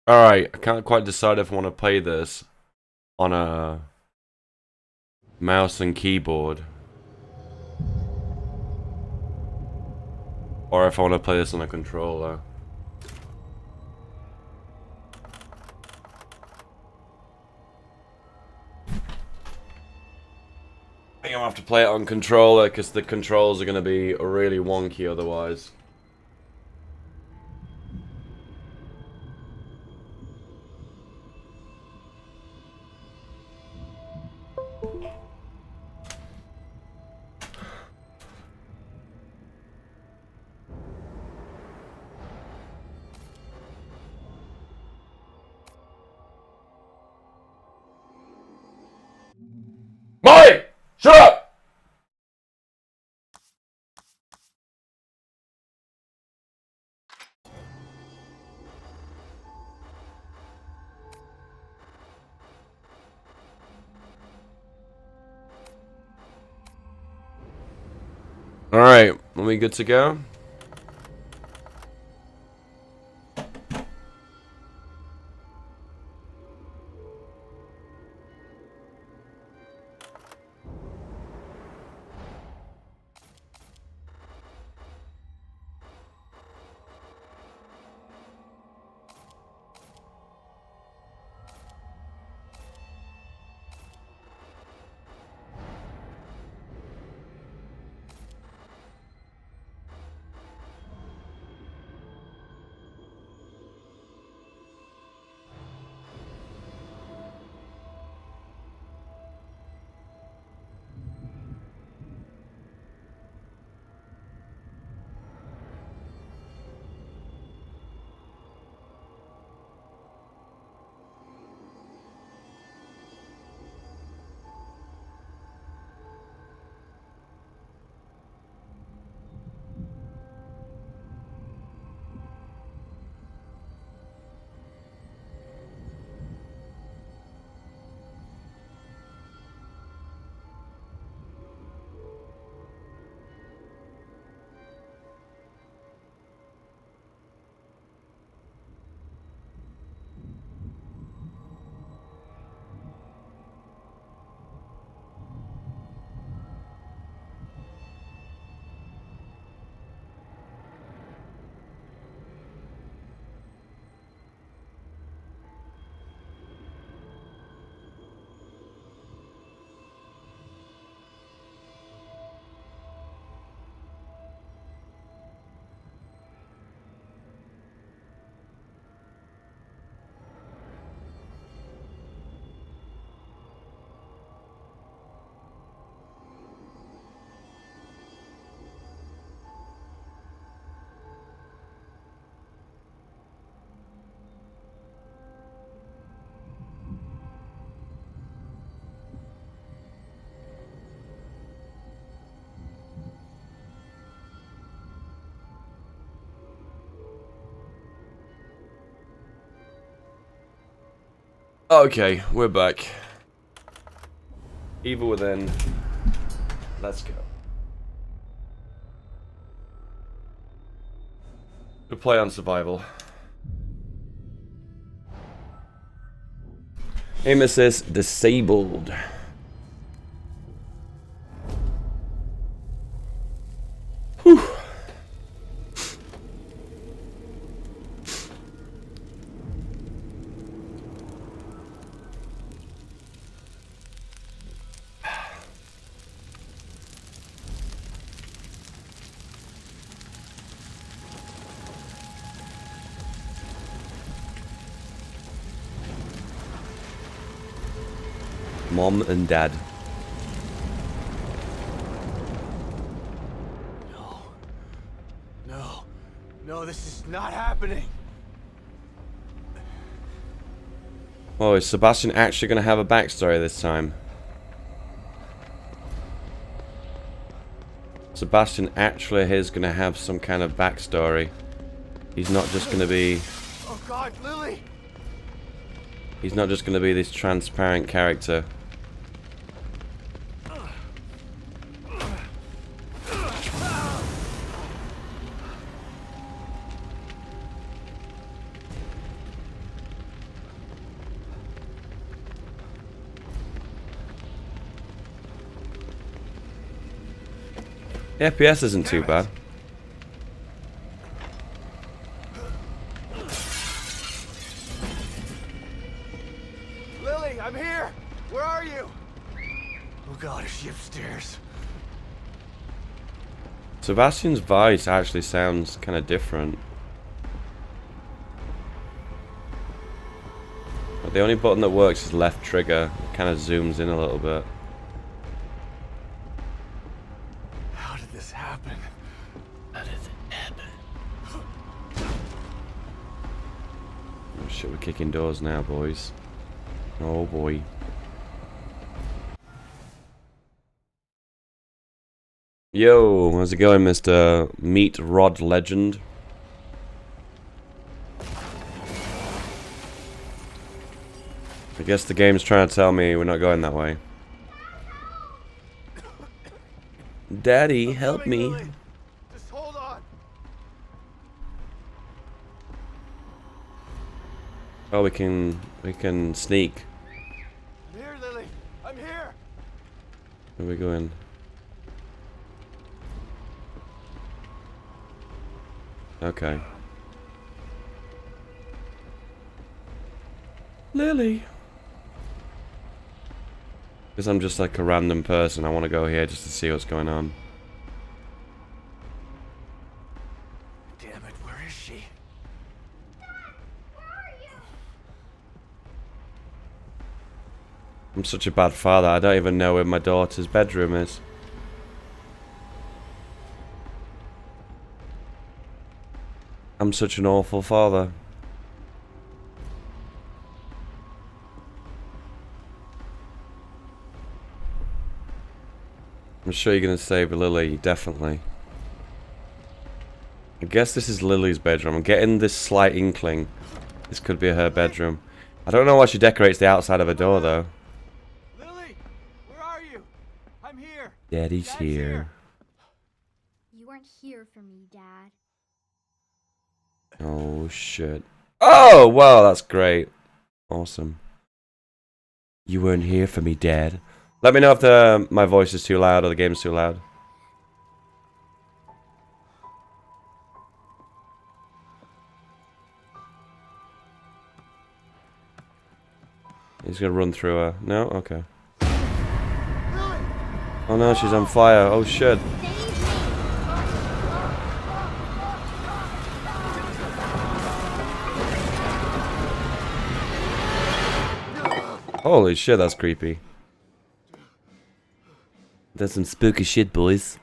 Alright, I can't quite decide if I want to play this on a mouse and keyboard, or if I want to play this on a controller. I think I'm gonna have to play it on controller because the controls are gonna be really wonky otherwise. Molly! Shut up! Alright, are we good to go? Okay, we're back. Evil Within. Let's go. To play on survival. Aim assist disabled. Whew. Mom and Dad. No, this is not happening. Oh, is Sebastian actually going to have a backstory this time? Sebastian actually is going to have some kind of backstory. He's not just going to be... Oh God, Lily! He's not just going to be this transparent character. The FPS isn't too bad. Lily, I'm here! Where are you? Oh God, is she upstairs? Sebastian's voice actually sounds kind of different. But the only button that works is left trigger. It kind of zooms in a little bit. How did this happen? How did it happen? Oh shit, we're kicking doors now, boys. Oh boy. Yo, how's it going, Mr. Meat Rod Legend? I guess the game's trying to tell me we're not going that way. Daddy, help me. Lily. Just hold on. Oh, we can sneak. I'm here, Lily. I'm here. Where are we going? Okay. Lily. Because I'm just like a random person. I want to go here just to see what's going on. Damn it, where is she? Dad, where are you? I'm such a bad father. I don't even know where my daughter's bedroom is. I'm such an awful father. I'm sure you're gonna save Lily, definitely. I guess this is Lily's bedroom. I'm getting this slight inkling. This could be her bedroom. I don't know why she decorates the outside of her door, though. Lily, where are you? I'm here. Daddy's Dad's here. You weren't here for me, Dad. Oh, shit. Oh, wow, that's great. Awesome. You weren't here for me, Dad. Let me know if my voice is too loud or the game's too loud. He's gonna run through her. No? Okay. Lily! Oh no, she's on fire. Oh shit. Holy shit, that's creepy. That's some spooky shit, boys.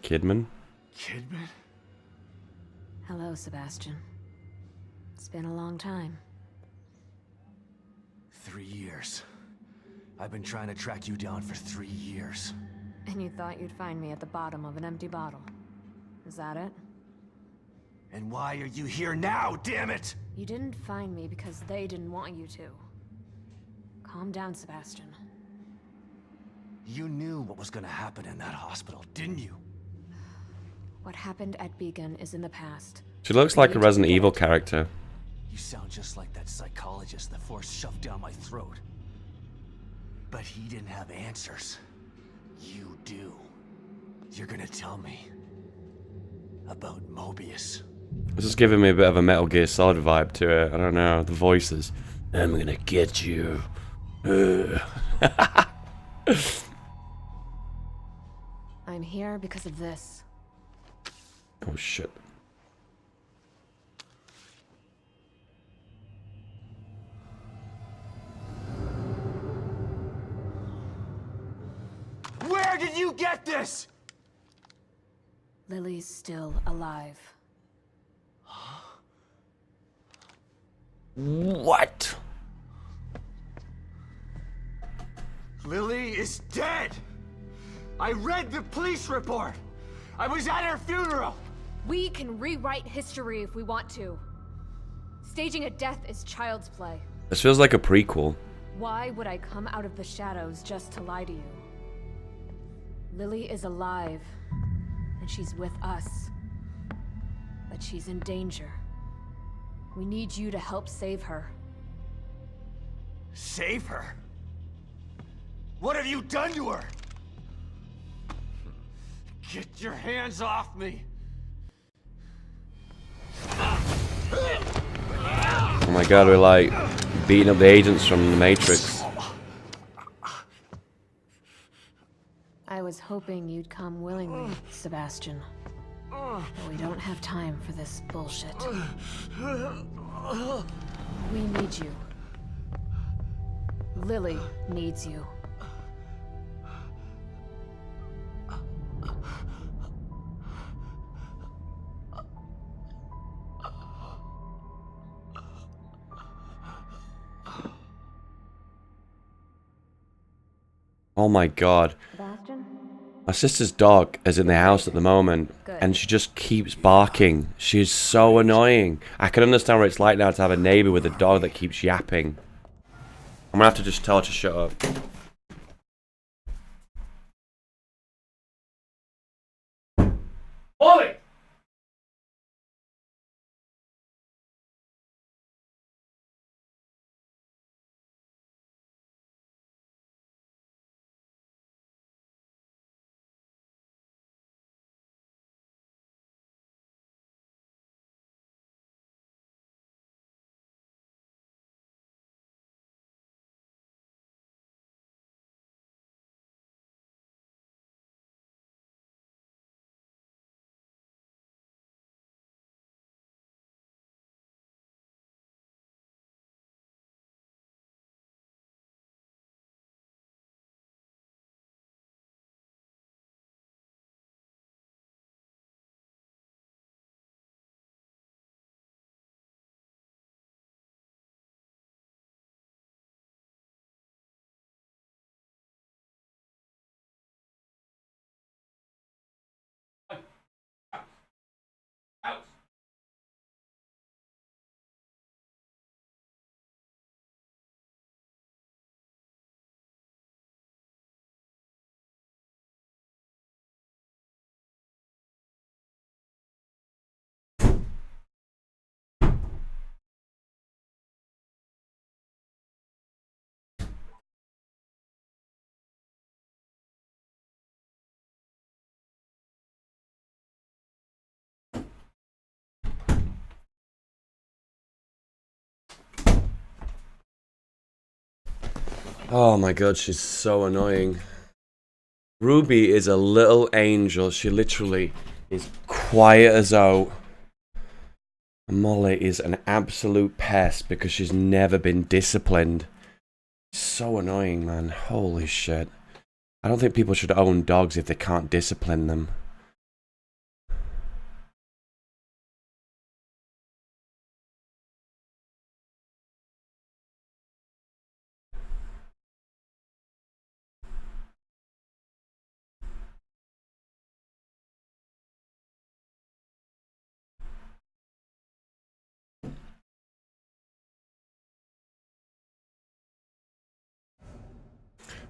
Kidman? Kidman? Hello, Sebastian. It's been a long time. 3 years. I've been trying to track you down for 3 years. And you thought you'd find me at the bottom of an empty bottle. Is that it? And why are you here now, damn it? You didn't find me because they didn't want you to. Calm down, Sebastian. You knew what was gonna happen in that hospital, didn't you? What happened at Beacon is in the past. She looks like a Resident Evil character. You sound just like that psychologist the Force shoved down my throat. But he didn't have answers. You do. You're gonna tell me about Mobius. This is giving me a bit of a Metal Gear Solid vibe to it. I don't know. The voices. I'm gonna get you. I'm here because of this. Oh shit. this? Lily's still alive. What? Lily is dead! I read the police report! I was at her funeral! We can rewrite history if we want to. Staging a death is child's play. This feels like a prequel. Why would I come out of the shadows just to lie to you? Lily is alive, and she's with us. But she's in danger. We need you to help save her. Save her? What have you done to her? Get your hands off me! Oh my god, we're like beating up the agents from the Matrix. I was hoping you'd come willingly, Sebastian. But we don't have time for this bullshit. We need you. Lily needs you. Oh my god. Sebastian? My sister's dog is in the house at the moment, Good. and she just keeps barking. She's so annoying. I can understand what it's like now to have a neighbor with a dog that keeps yapping. I'm gonna have to just tell her to shut up. Ollie! Oh my god, she's so annoying. Ruby is a little angel. She literally is quiet as out. Molly is an absolute pest because she's never been disciplined. So annoying, man. Holy shit. I don't think people should own dogs if they can't discipline them.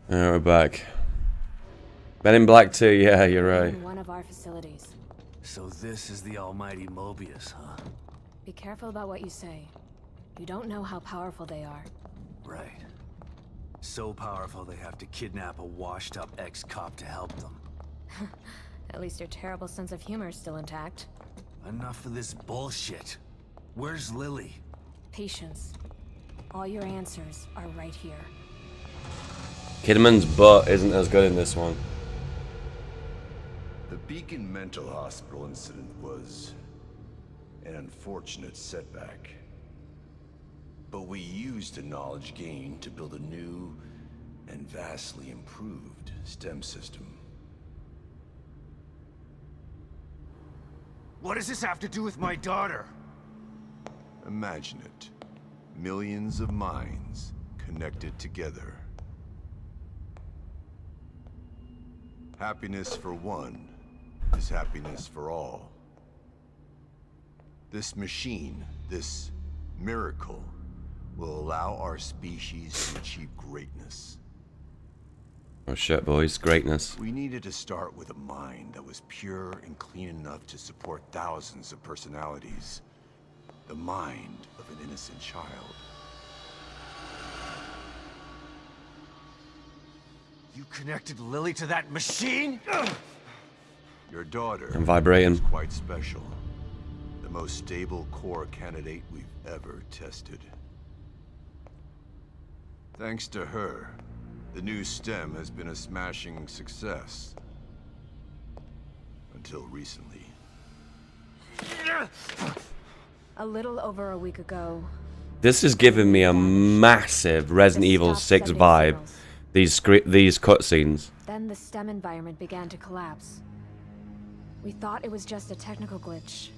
We're back. Men in Black 2, yeah, you're right. In one of our facilities. So this is the almighty Mobius, huh? Be careful about what you say. You don't know how powerful they are. Right. So powerful they have to kidnap a washed-up ex-cop to help them. At least your terrible sense of humor is still intact. Enough of this bullshit. Where's Lily? Patience. All your answers are right here. Kidman's butt isn't as good in this one. The Beacon Mental Hospital incident was an unfortunate setback. But we used the knowledge gained to build a new and vastly improved STEM system. What does this have to do with my daughter? Imagine it. Millions of minds connected together. Happiness for one is happiness for all. This machine, this miracle, will allow our species to achieve greatness. Oh shit, boys. Greatness. We needed to start with a mind that was pure and clean enough to support thousands of personalities. The mind of an innocent child. You connected Lily to that machine? Your daughter I'm vibrating. is quite special. The most stable core candidate we've ever tested. Thanks to her, the new stem has been a smashing success. Until recently. A little over a week ago, This is giving me a massive Resident Evil 6 vibe. These cutscenes. then the STEM environment began to collapse. We thought it was just a technical glitch,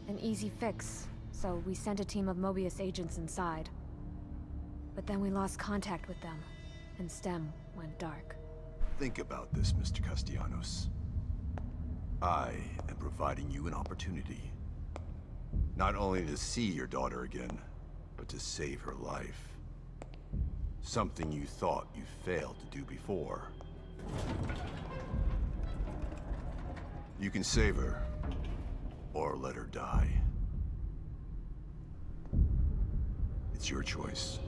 an easy fix, so we sent a team of Mobius agents inside. But then we lost contact with them, and STEM went dark. Think about this, Mr. Castellanos. I am providing you an opportunity. Not only to see your daughter again, but to save her life. Something you thought you failed to do before. You can save her, or let her die. It's your choice.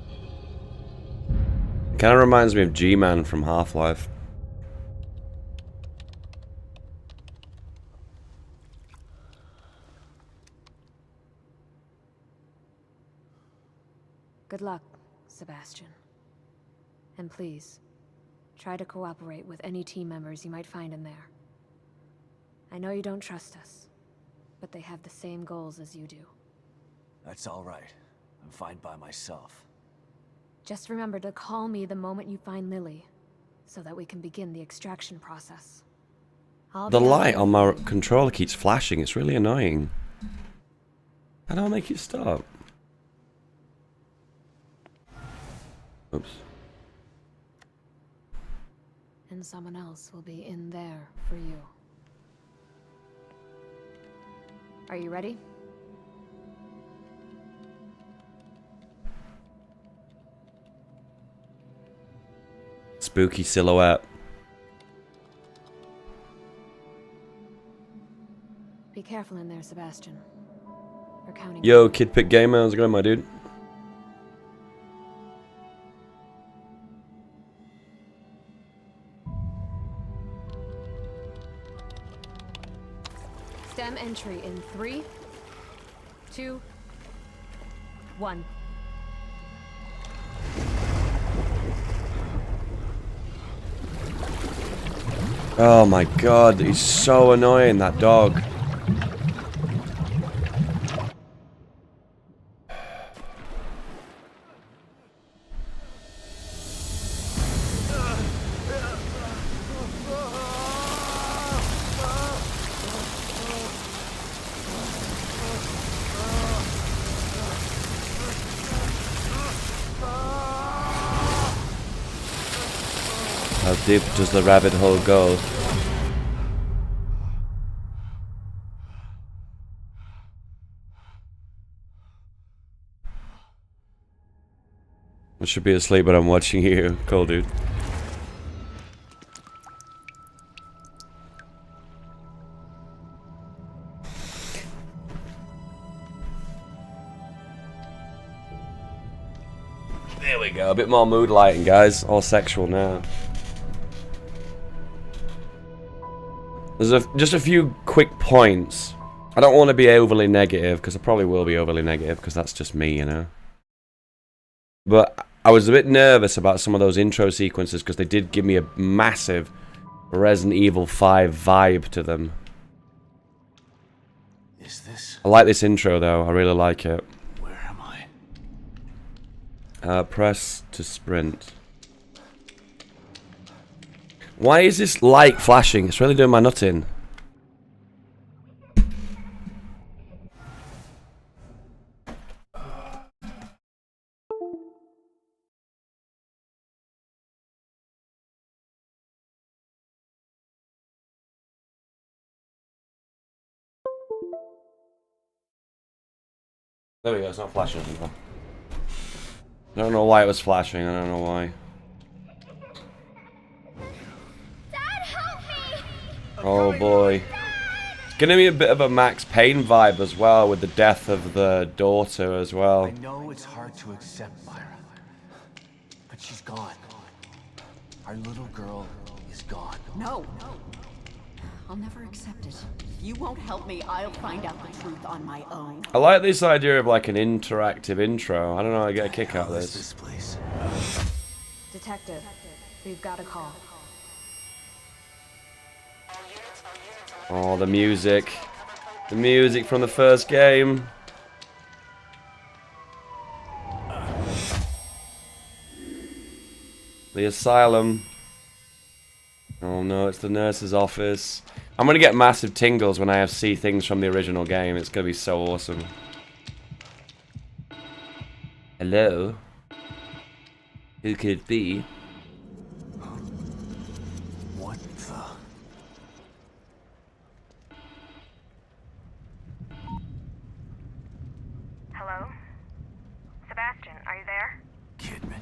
Kind of reminds me of G-Man from Half-Life. Good luck, Sebastian. And please, try to cooperate with any team members you might find in there. I know you don't trust us, but they have the same goals as you do. That's all right. I'm fine by myself. Just remember to call me the moment you find Lily, so that we can begin the extraction process. The light on my controller keeps flashing. It's really annoying. How do I make it stop? Oops. And someone else will be in there for you. Are you ready? Spooky silhouette. Be careful in there, Sebastian. We're counting. Yo, Kid Pick Gamer, how's it going, my dude? STEM entry in 3, 2, 1. Oh my god, he's so annoying, that dog. How deep does the rabbit hole go? I should be asleep, but I'm watching you. Cool, dude. There we go. A bit more mood lighting, guys. All sexual now. There's just a few quick points. I don't want to be overly negative, because I probably will be overly negative, because that's just me, you know. But I was a bit nervous about some of those intro sequences, because they did give me a massive Resident Evil 5 vibe to them. Is this? I like this intro, though. I really like it. Where am I? Press to sprint. Why is this light flashing? It's really doing my nut in. There we go, it's not flashing anymore. I don't know why it was flashing, I don't know why. Dad, help me! Oh boy. It's gonna be a bit of a Max Payne vibe as well, with the death of the daughter as well. I know it's hard to accept, Myra, but she's gone. Our little girl is gone. No. I'll never accept it. If you won't help me, I'll find out the truth on my own. I like this idea of like an interactive intro. I don't know, I get a kick out of What is this. this place? Detective, we've got a call. Oh, the music. The music from the first game. The asylum. Oh no, it's the nurse's office. I'm gonna get massive tingles when I see things from the original game. It's gonna be so awesome. Hello? Who could it be? What the? Hello? Sebastian, are you there? Kidman?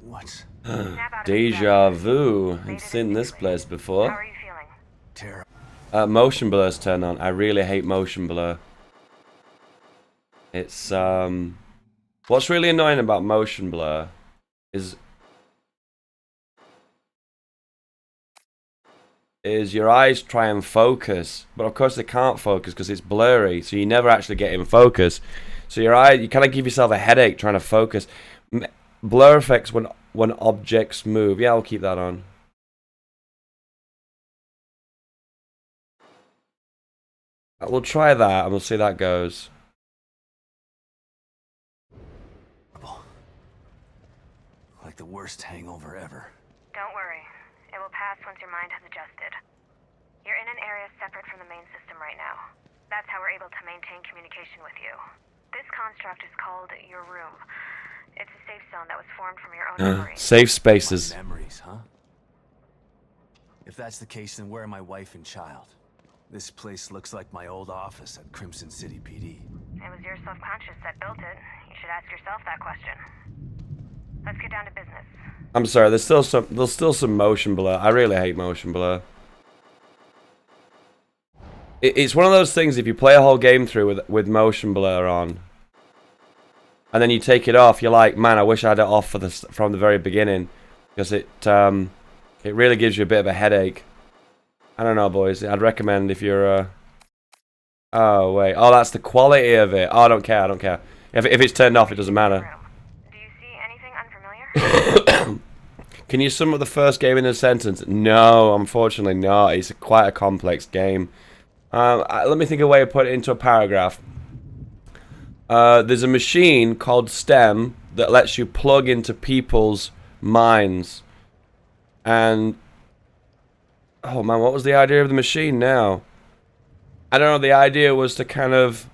What? Snap out of Deja bed. vu. Made I've it seen this immediately. place How before. are you feeling? Terrible. Motion blur's turned on. I really hate motion blur. It's what's really annoying about motion blur is your eyes try and focus, but of course they can't focus because it's blurry, so you never actually get in focus. So you kind of give yourself a headache trying to focus. Blur effects when objects move. Yeah, I'll keep that on. We'll try that and we'll see how that goes. Like the worst hangover ever. Don't worry. It will pass once your mind has adjusted. You're in an area separate from the main system right now. That's how we're able to maintain communication with you. This construct is called your room. It's a safe zone that was formed from your own memories. Safe spaces. My memories, huh? If that's the case, then where are my wife and child? This place looks like my old office at Crimson City PD. It was your subconscious that built it. You should ask yourself that question. Let's get down to business. I'm sorry, there's still some motion blur. I really hate motion blur. It's one of those things, if you play a whole game through with motion blur on, and then you take it off, you're like, man, I wish I had it off from the very beginning, because it really gives you a bit of a headache. I don't know, boys. I'd recommend if you're oh wait, oh that's the quality of it. Oh, I don't care. If it's turned off, it doesn't matter. Do you see anything unfamiliar? Can you sum up the first game in a sentence? No, unfortunately not. It's quite a complex game. Let me think of a way to put it into a paragraph. There's a machine called STEM that lets you plug into people's minds. And oh man, what was the idea of the machine now? I don't know, the idea was to kind of,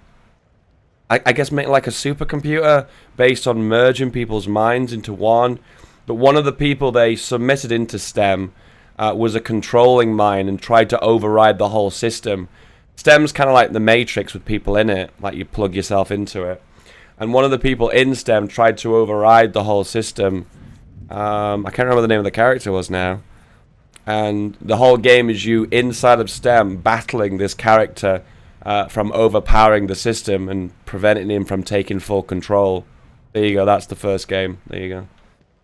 I guess, make like a supercomputer based on merging people's minds into one. But one of the people they submitted into STEM was a controlling mind and tried to override the whole system. STEM's kind of like the Matrix with people in it, like you plug yourself into it. And one of the people in STEM tried to override the whole system. I can't remember what the name of the character was now. And the whole game is you inside of STEM battling this character from overpowering the system and preventing him from taking full control. There you go, that's the first game. There you go.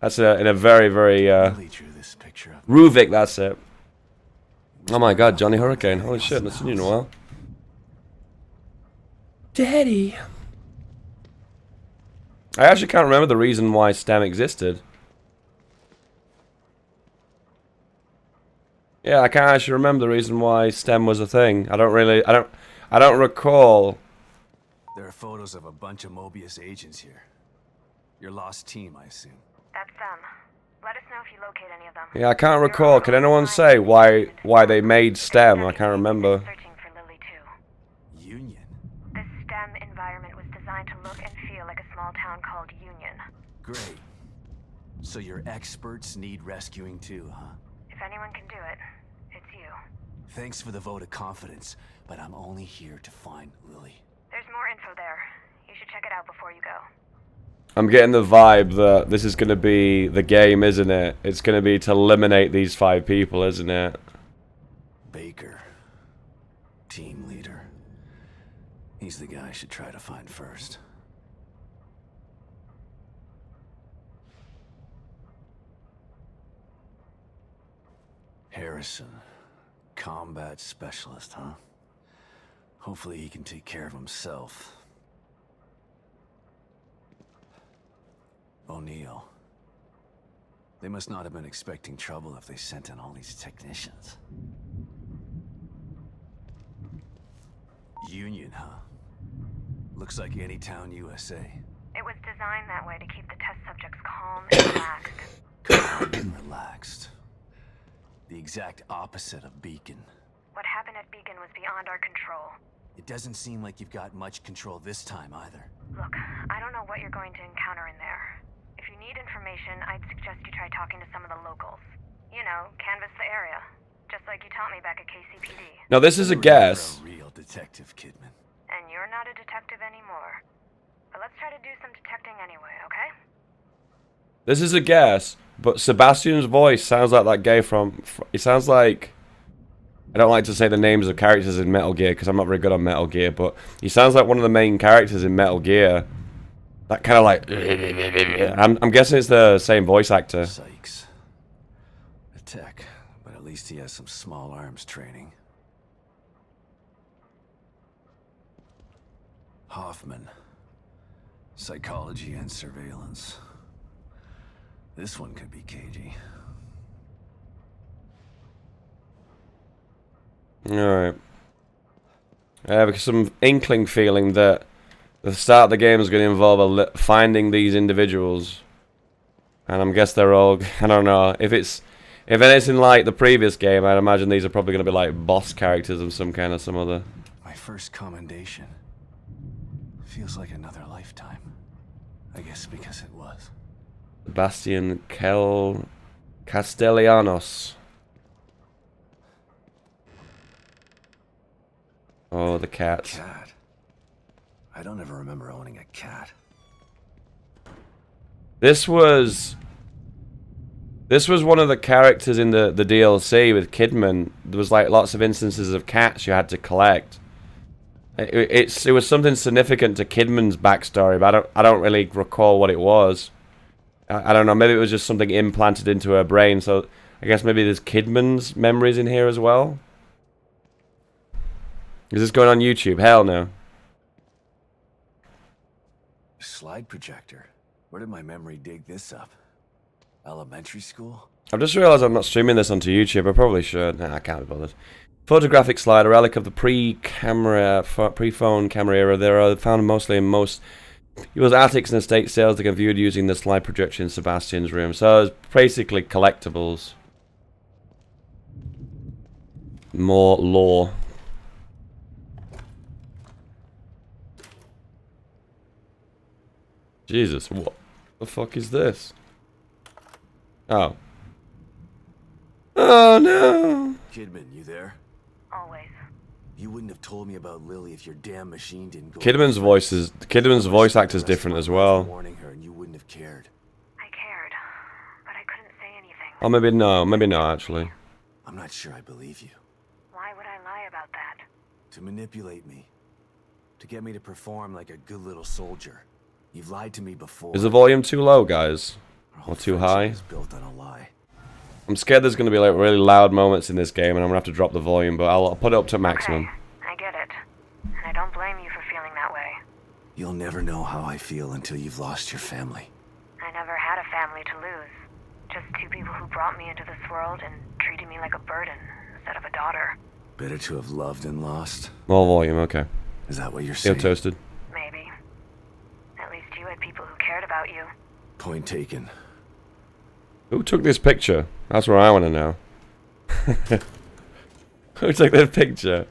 That's in a very, very Really drew this picture of Ruvik, that's it. Oh my god, Johnny Hurricane. Holy shit, not seen you in a while. Daddy. I actually can't remember the reason why STEM existed. Yeah, I can't actually remember the reason why STEM was a thing. I don't recall. There are photos of a bunch of Mobius agents here. Your lost team, I assume. That's them. Let us know if you locate any of them. Yeah, I can't recall. Can anyone say why they made STEM? I can't remember. Searching for Lily too. Union? This STEM environment was designed to look and feel like a small town called Union. Great. So your experts need rescuing too, huh? If anyone can do it, it's you. Thanks for the vote of confidence, but I'm only here to find Lily. There's more info there. You should check it out before you go. I'm getting the vibe that this is going to be the game, isn't it? It's going to be to eliminate these 5 people, isn't it? Baker. Team leader. He's the guy I should try to find first. Harrison. Combat specialist, huh? Hopefully he can take care of himself. O'Neill. They must not have been expecting trouble if they sent in all these technicians. Union, huh? Looks like any town, USA. It was designed that way to keep the test subjects calm and relaxed. Calm and relaxed. The exact opposite of Beacon. What happened at Beacon was beyond our control. It doesn't seem like you've got much control this time either. Look, I don't know what you're going to encounter in there. If you need information, I'd suggest you try talking to some of the locals. You know, canvass the area. Just like you taught me back at KCPD. Now, this is a guess. You're a real detective, Kidman. And you're not a detective anymore. But let's try to do some detecting anyway, okay? This is a guess, but Sebastian's voice sounds like that guy from... It sounds like... I don't like to say the names of characters in Metal Gear because I'm not very good on Metal Gear, but he sounds like one of the main characters in Metal Gear. That kind of like... I'm guessing it's the same voice actor. Sykes. A tech, but at least he has some small arms training. Hoffman. Psychology and surveillance. This one could be cagey. Alright. I have some inkling feeling that the start of the game is going to involve finding these individuals. And I'm guess they're all... I don't know. If anything like the previous game, I'd imagine these are probably going to be like boss characters of some kind or some other. My first commendation. Feels like another lifetime. I guess because it was. Sebastian Castellanos. Oh, the cat. Cat. I don't ever remember owning a cat. This was one of the characters in the DLC with Kidman. There was like lots of instances of cats you had to collect. It was something significant to Kidman's backstory, but I don't really recall what it was. I don't know. Maybe it was just something implanted into her brain. So I guess maybe there's Kidman's memories in here as well. Is this going on YouTube? Hell no. Slide projector. Where did my memory dig this up? Elementary school? I've just realised I'm not streaming this onto YouTube. I probably should. Nah, I can't be bothered. Photographic slide, a relic of the pre-phone camera era. They are found mostly in most US attics and estate sales. They can be viewed using the slide projector in Sebastian's room. So it's basically collectibles. More lore. Jesus, what the fuck is this? Oh. Oh no! Kidman, you there? Always. You wouldn't have told me about Lily if your damn machine didn't go. Kidman's voice actor is different as well. Warning her and you wouldn't have cared. I cared, but I couldn't say anything. Oh, maybe no, actually. I'm not sure I believe you. Why would I lie about that? To manipulate me. To get me to perform like a good little soldier. You've lied to me before. Is the volume too low, guys? Our Or whole too friendship high? is built on a lie. I'm scared there's going to be like really loud moments in this game and I'm going to have to drop the volume, but I'll put it up to maximum. Okay, I get it. And I don't blame you for feeling that way. You'll never know how I feel until you've lost your family. I never had a family to lose. Just two people who brought me into this world and treated me like a burden instead of a daughter. Better to have loved and lost. More volume, okay. Is that what you're Feel saying? toasted. Maybe. At least you had people who cared about you. Point taken. Who took this picture? That's what I want to know. Who took this picture?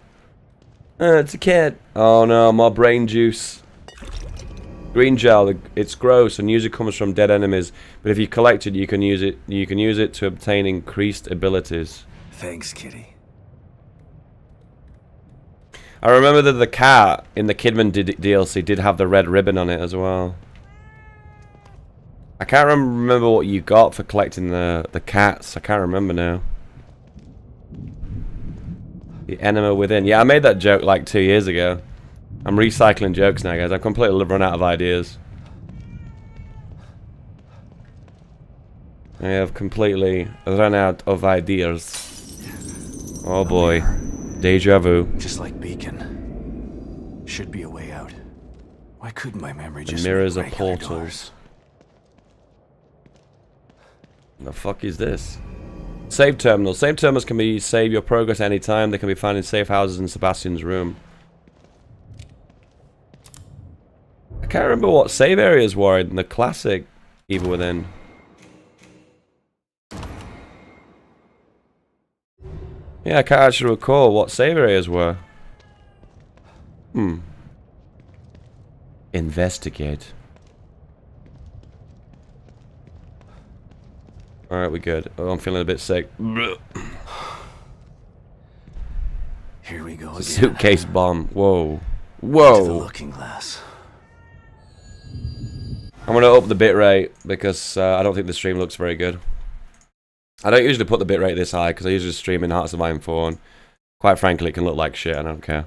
It's a kid. Oh no, more brain juice. Green gel. It's gross and usually comes from dead enemies. But if you collect it, you can use it. You can use it to obtain increased abilities. Thanks, Kitty. I remember that the cat in the Kidman DLC did have the red ribbon on it as well. I can't remember what you got for collecting the cats. I can't remember now. The Enema Within. Yeah, I made that joke like 2 years ago. I'm recycling jokes now, guys. I've completely run out of ideas. I have completely run out of ideas. Oh boy. Deja vu. Just like Beacon. Should be a way out. Why couldn't my memory just The mirrors make are regular portals. doors? The fuck is this? Save terminals. Save terminals can be save your progress anytime. They can be found in safe houses in Sebastian's room. I can't remember what save areas were in the classic Evil Within. Yeah, I can't actually recall what save areas were. Investigate. Alright, we good. Oh, I'm feeling a bit sick. Here we go again. Suitcase bomb. Whoa. To the Whoa. looking glass. I'm going to up the bitrate because I don't think the stream looks very good. I don't usually put the bitrate this high because I usually stream in Hearts of Iron 4. And quite frankly, it can look like shit. I don't care.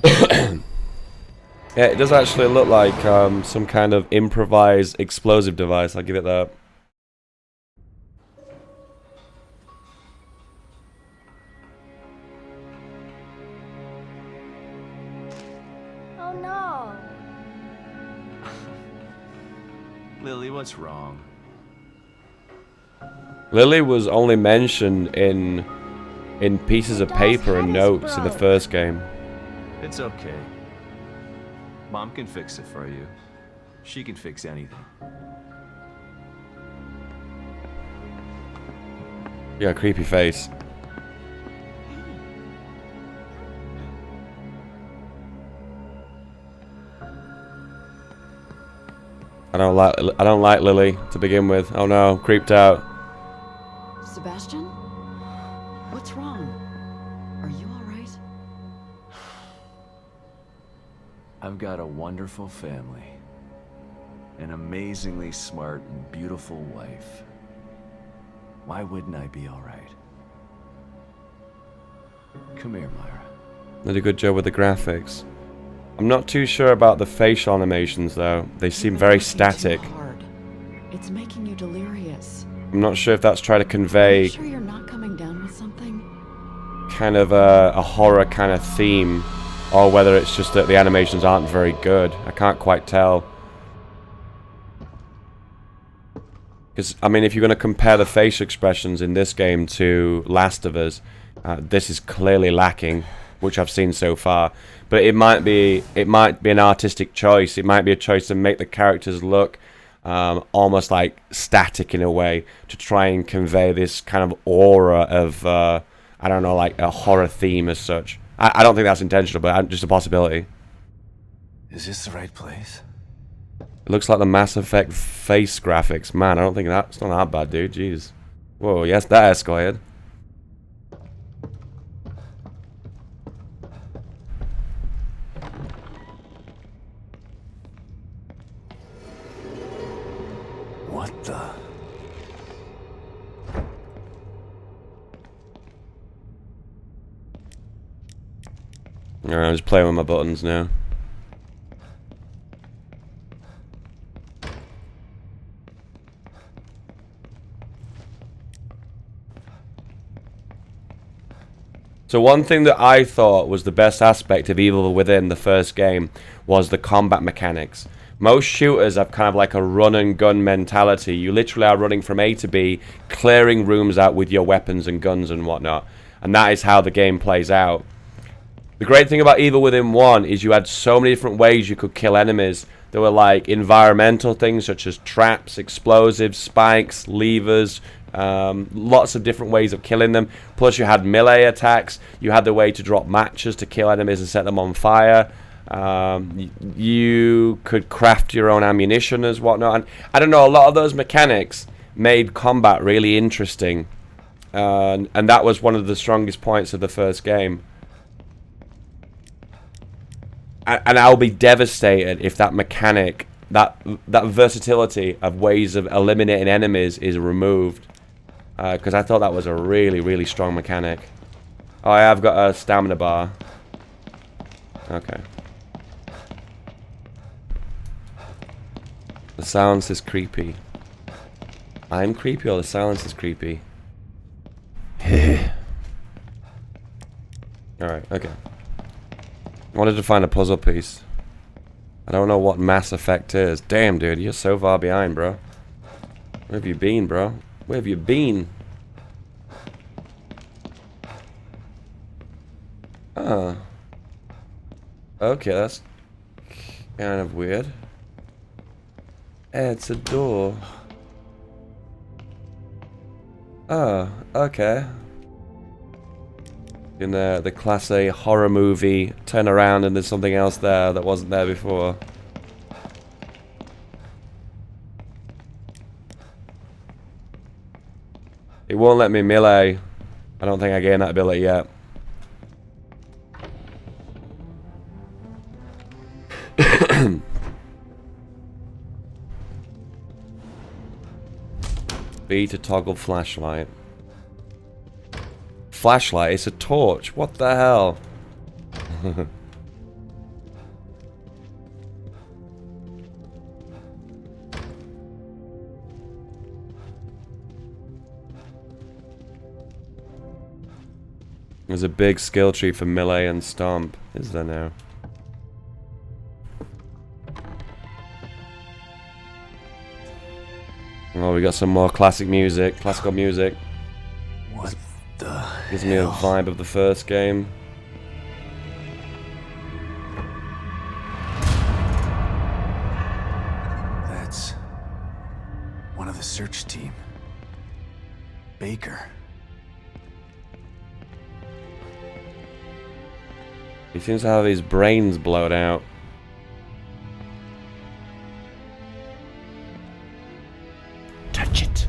Yeah, it does actually look like some kind of improvised explosive device. I'll give it that. Oh no. Lily, what's wrong? Lily was only mentioned in pieces of paper and notes in the first game. It's okay. Mom can fix it for you. She can fix anything. Yeah, creepy face. I don't like Lily to begin with. Oh no, creeped out. Sebastian? What's wrong? Are you alright? I've got a wonderful family. An amazingly smart and beautiful wife. Why wouldn't I be alright? Come here, Myra. Did a good job with the graphics. I'm not too sure about the facial animations though. They seem very static. Hard. It's making you delirious. I'm not sure if that's trying to Are convey you sure you're not coming down with something? kind of a horror kind of theme, or whether it's just that the animations aren't very good. I can't quite tell. Because, I mean, if you're going to compare the facial expressions in this game to Last of Us, this is clearly lacking, which I've seen so far. But it might be an artistic choice. It might be a choice to make the characters look almost like static in a way, to try and convey this kind of aura of, I don't know, like a horror theme as such. I don't think that's intentional, but just a possibility. Is this the right place? It looks like the Mass Effect face graphics. Man, I don't think that's not that bad, dude. Jeez. Whoa, yes, that escalated. What the? Alright, I'm just playing with my buttons now. So one thing that I thought was the best aspect of Evil Within the first game was the combat mechanics. Most shooters have kind of like a run and gun mentality. You literally are running from A to B, clearing rooms out with your weapons and guns and whatnot. And that is how the game plays out. The great thing about Evil Within 1 is you had so many different ways you could kill enemies. There were like environmental things such as traps, explosives, spikes, levers, lots of different ways of killing them. Plus you had melee attacks. You had the way to drop matches to kill enemies and set them on fire. You could craft your own ammunition as whatnot. And I don't know, a lot of those mechanics made combat really interesting. And that was one of the strongest points of the first game. and I'll be devastated if that mechanic, that versatility of ways of eliminating enemies is removed. Because I thought that was a really, really strong mechanic. Oh, I have got a stamina bar. Okay. The silence is creepy. I'm creepy or the silence is creepy? Alright, okay. I wanted to find a puzzle piece. I don't know what Mass Effect is. Damn, dude, you're so far behind, bro. Where have you been, bro? Where have you been? Oh. Okay, that's kind of weird. It's a door. Oh, okay. In the Class A horror movie, turn around and there's something else there that wasn't there before. It won't let me melee. I don't think I gained that ability yet. B to toggle flashlight. Flashlight? It's a torch. What the hell? There's a big skill tree for melee and stomp. Is there now? Oh, we got some more classic music, classical music. What the Gives me a hell? vibe of the first game. That's one of the search team. Baker. He seems to have his brains blown out. Touch it.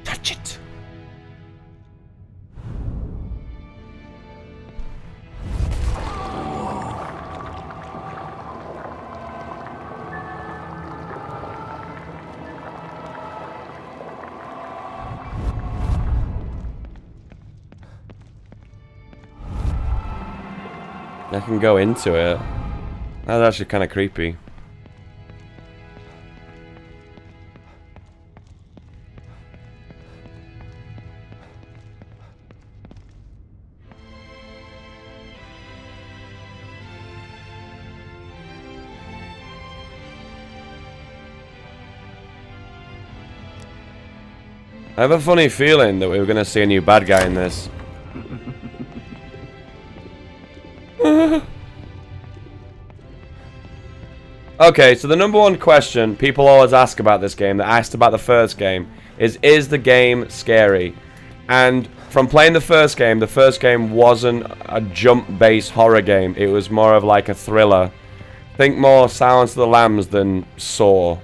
Touch it. I can go into it. That's actually kind of creepy. I have a funny feeling that we were going to see a new bad guy in this. Okay, so the number one question people always ask about this game, that asked about the first game, is the game scary? And from playing the first game wasn't a jump-based horror game. It was more of like a thriller. Think more Silence of the Lambs than Saw.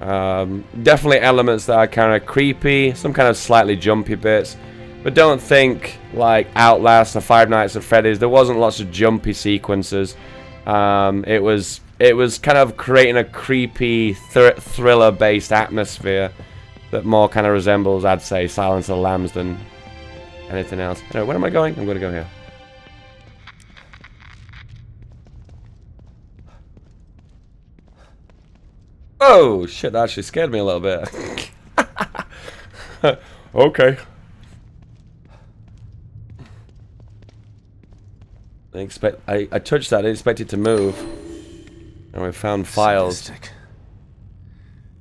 Definitely elements that are kind of creepy, some kind of slightly jumpy bits. But don't think like Outlast or Five Nights at Freddy's. There wasn't lots of jumpy sequences. It was kind of creating a creepy thriller-based atmosphere that more kind of resembles, I'd say, Silence of the Lambs than anything else. Anyway, where am I going? I'm going to go here. Oh shit! That actually scared me a little bit. Okay. I touched that. I didn't expect it to move. And we found files. Sadistic.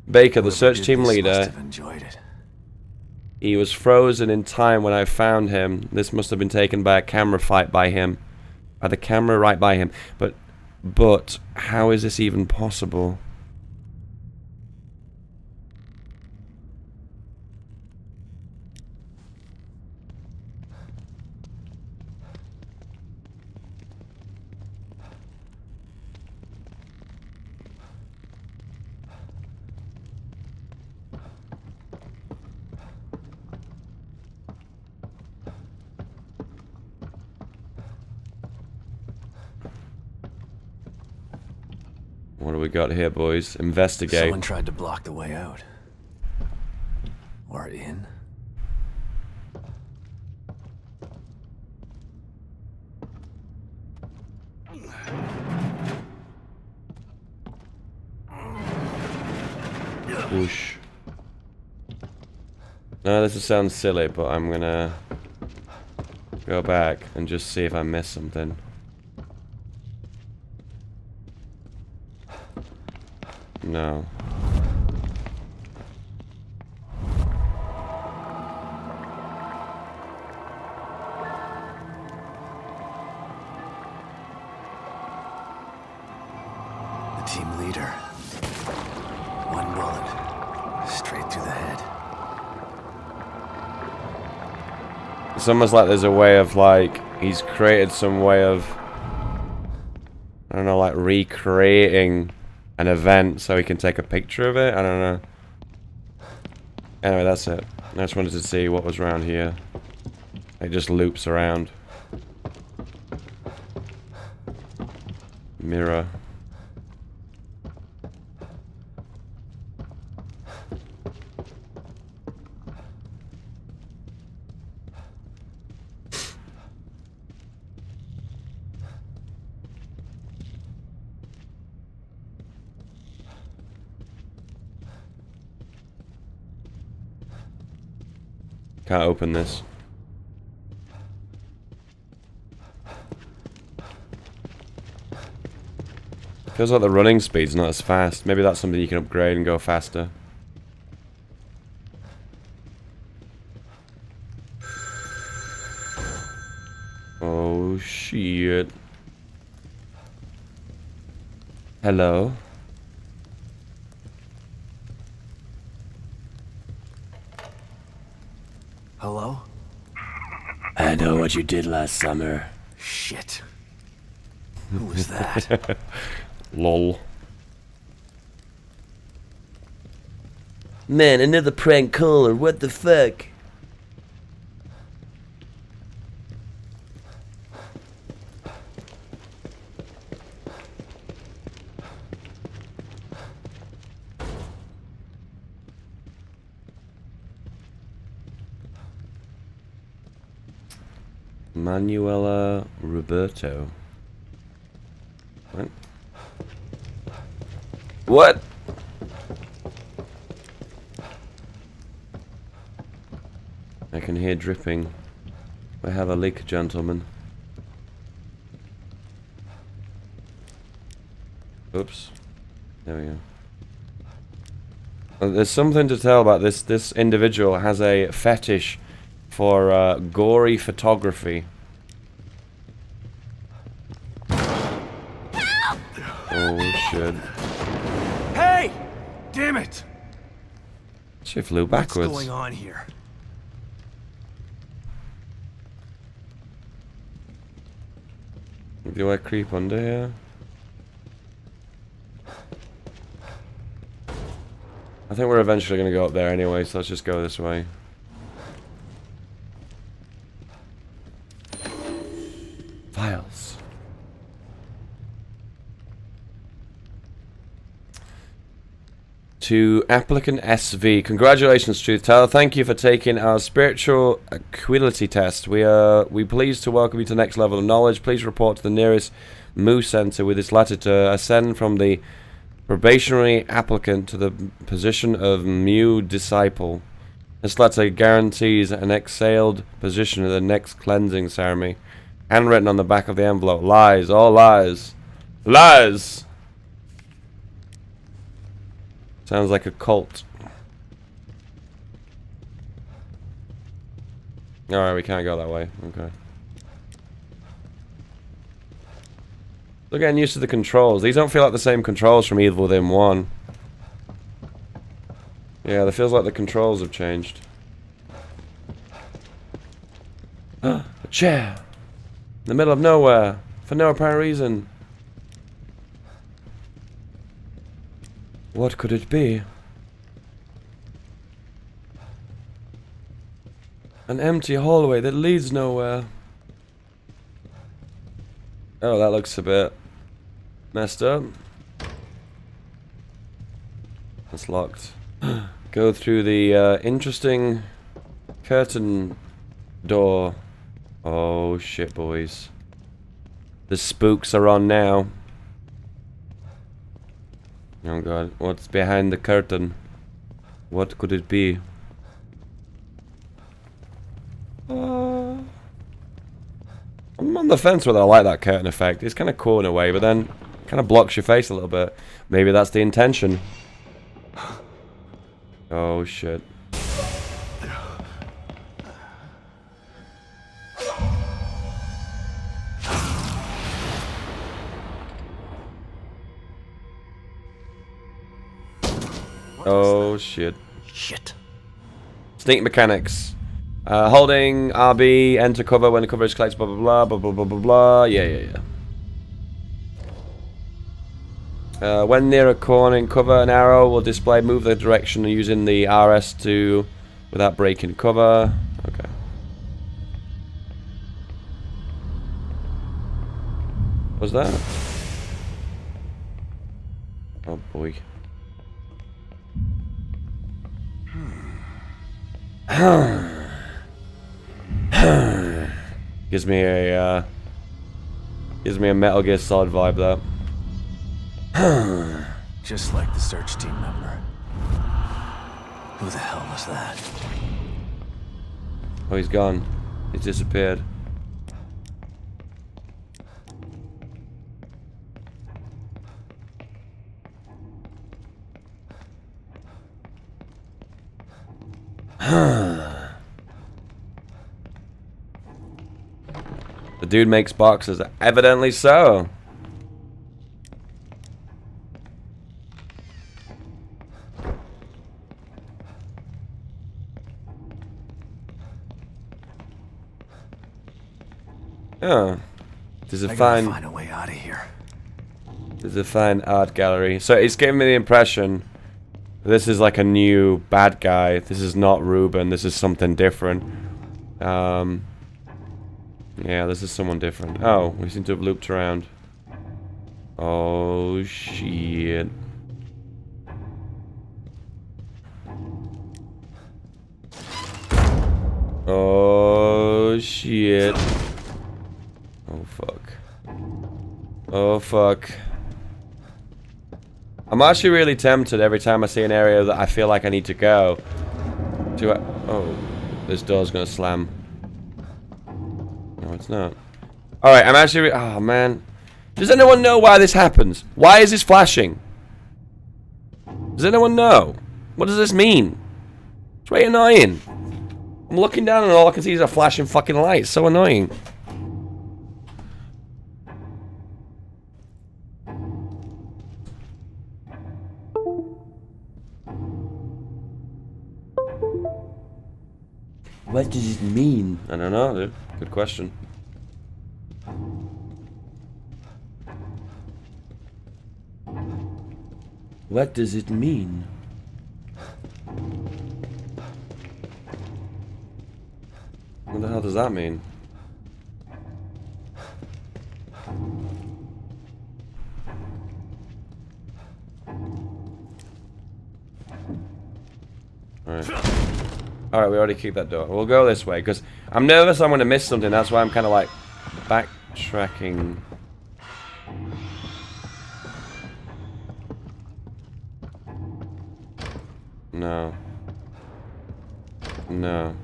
Baker, the Whoever search did team this leader. must have enjoyed it. He was frozen in time when I found him. This must have been taken by a camera fight by him. By the camera right by him. But how is this even possible? What do we got here, boys? Investigate. Someone tried to block the way out. Or in. Whoosh. No, this sounds silly, but I'm gonna go back and just see if I missed something. No. The team leader. One bullet. Straight through the head. It's almost like there's a way of, like, he's created some way of, I don't know, like recreating an event so he can take a picture of it. I don't know. Anyway, that's it. I just wanted to see what was around here. It just loops around. Mirror. Can't open this. Feels like the running speed's not as fast. Maybe that's something you can upgrade and go faster. Oh shit. Hello? Hello? I know what you did last summer. Shit. Who was that? Lol. Man, another prank caller, what the fuck? Manuela Roberto. What? What? I can hear dripping. I have a leak, gentlemen. Oops. There we go. There's something to tell about this. This individual has a fetish for gory photography. Oh shit. Hey! Damn it! She flew backwards. What's going on here? Do I creep under here? I think we're eventually going to go up there anyway, so let's just go this way. Files. To applicant SV, congratulations, Truth Teller. Thank you for taking our spiritual ability test. We pleased to welcome you to the next level of knowledge. Please report to the nearest Mu Center with this letter to ascend from the probationary applicant to the position of Mu Disciple. This letter guarantees an exhaled position in the next cleansing ceremony. Handwritten on the back of the envelope. Lies, all lies. Lies! Sounds like a cult. Alright, we can't go that way. Okay. We're getting used to the controls. These don't feel like the same controls from Evil Within 1. Yeah, it feels like the controls have changed. A chair! In the middle of nowhere. For no apparent reason. What could it be? An empty hallway that leads nowhere. Oh, that looks a bit messed up. That's locked. Go through the interesting curtain door. Oh shit, boys. The spooks are on now. Oh god, what's behind the curtain? What could it be? I'm on the fence whether I like that curtain effect. It's kind of cool in a way, but then kind of blocks your face a little bit. Maybe that's the intention. Oh shit. Oh shit. Shit. Sneak mechanics. Holding RB, enter cover when the cover is collected, blah blah blah, blah blah blah blah blah. Yeah. When near a corner in cover, an arrow will display move the direction using the RS2 without breaking cover. Okay. What's that? Oh boy. Gives me a Metal Gear Solid vibe, that. Just like the search team member. Who the hell was that? Oh, he's gone. He's disappeared. The dude makes boxes. Evidently so. Oh. There's a I gotta fine... find a way out of here. There's a fine art gallery. So it's giving me the impression this is like a new bad guy. This is not Ruben. This is something different. Yeah, this is someone different. Oh, we seem to have looped around. Oh, shit. Oh, shit. Oh, fuck. Oh, fuck. I'm actually really tempted every time I see an area that I feel like I need to go. Oh, this door's gonna slam. No, it's not. Alright, I'm actually... oh, man. Does anyone know why this happens? Why is this flashing? Does anyone know? What does this mean? It's very annoying. I'm looking down and all I can see is a flashing fucking light. It's so annoying. What does it mean? I don't know, dude. Good question. What does it mean? What the hell does that mean? Alright. Alright, we already kicked that door. We'll go this way, because I'm nervous I'm going to miss something. That's why I'm kind of like backtracking. No. No.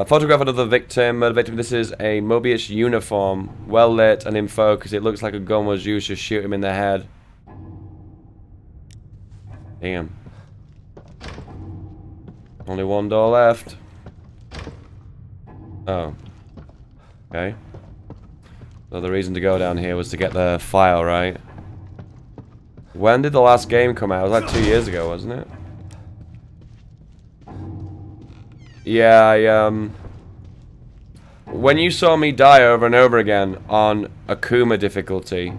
Photograph of the victim. This is a Mobius uniform. Well lit and in focus. It looks like a gun was used to shoot him in the head. Damn. Only one door left. Oh. Okay. So the reason to go down here was to get the file, right? When did the last game come out? It was like 2 years ago, wasn't it? Yeah, when you saw me die over and over again on Akuma difficulty,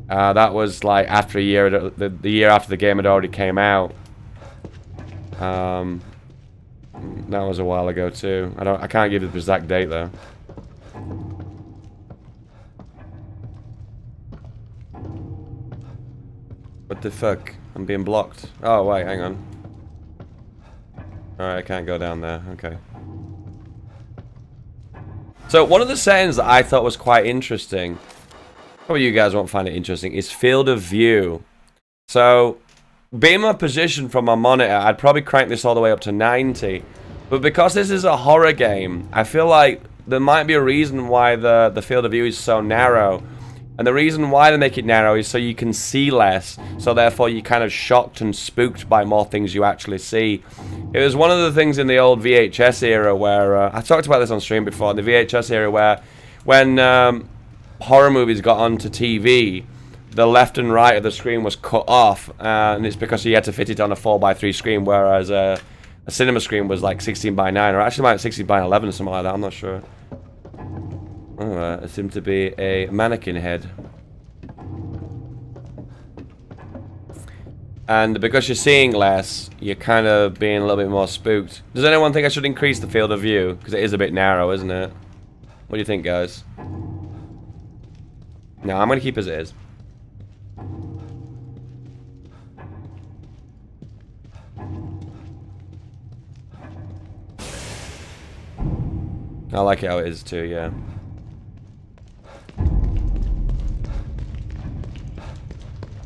that was like after a year, the year after the game had already came out. That was a while ago too. I can't give the exact date though. What the fuck? I'm being blocked. Oh wait, hang on. Alright, I can't go down there. Okay. So one of the settings that I thought was quite interesting, probably you guys won't find it interesting, is field of view. So, being my position from my monitor, I'd probably crank this all the way up to 90. But because this is a horror game, I feel like there might be a reason why the field of view is so narrow. And the reason why they make it narrow is so you can see less. So therefore you're kind of shocked and spooked by more things you actually see. It was one of the things in the old VHS era where... I talked about this on stream before, in the VHS era where when horror movies got onto TV, the left and right of the screen was cut off. And it's because you had to fit it on a 4:3 screen, whereas a cinema screen was like 16:9, or actually like 16:11 or something like that, I'm not sure. Oh, it seemed to be a mannequin head. And because you're seeing less, you're kind of being a little bit more spooked. Does anyone think I should increase the field of view? Because it is a bit narrow, isn't it? What do you think, guys? No, I'm going to keep as it is. I like it how it is too, yeah.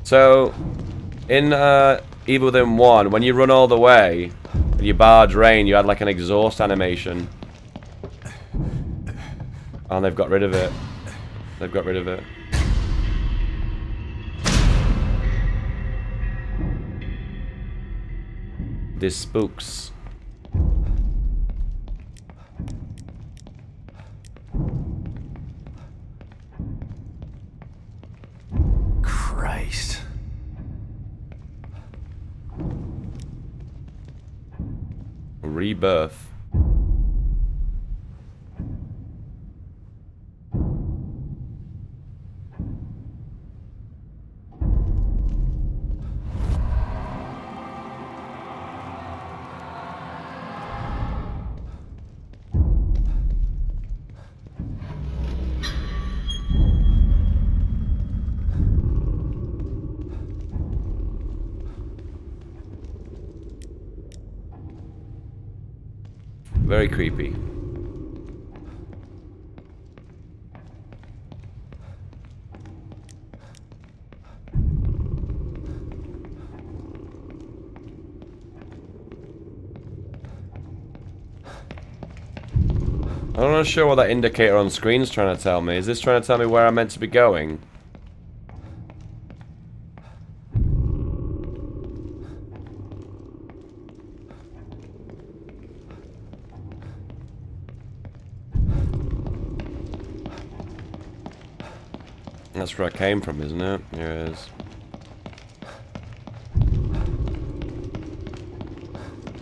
So, in Evil Within 1, when you run all the way, and you barge rain, you had like an exhaust animation. Oh, and they've got rid of it. They've got rid of it. This spooks. Christ. Rebirth. Very creepy. I'm not sure what that indicator on screen is trying to tell me. Is this trying to tell me where I'm meant to be going? That's where I came from, isn't it? Here it is.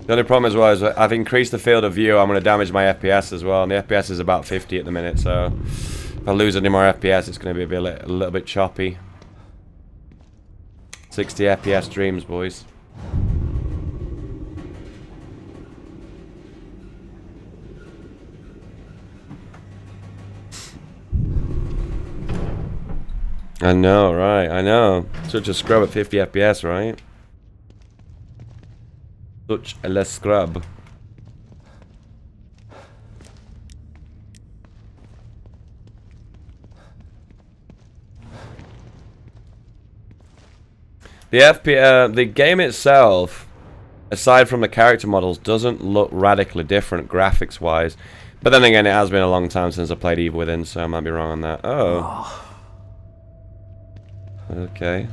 The only problem as well is I've increased the field of view. I'm going to damage my FPS as well, and the FPS is about 50 at the minute, so if I lose any more FPS, it's going to be a little bit choppy. 60 FPS dreams, boys. I know, right? I know. Such a scrub at 50 FPS, right? Such a less scrub. The game itself, aside from the character models, doesn't look radically different graphics-wise. But then again, it has been a long time since I played Evil Within, so I might be wrong on that. Oh. Okay.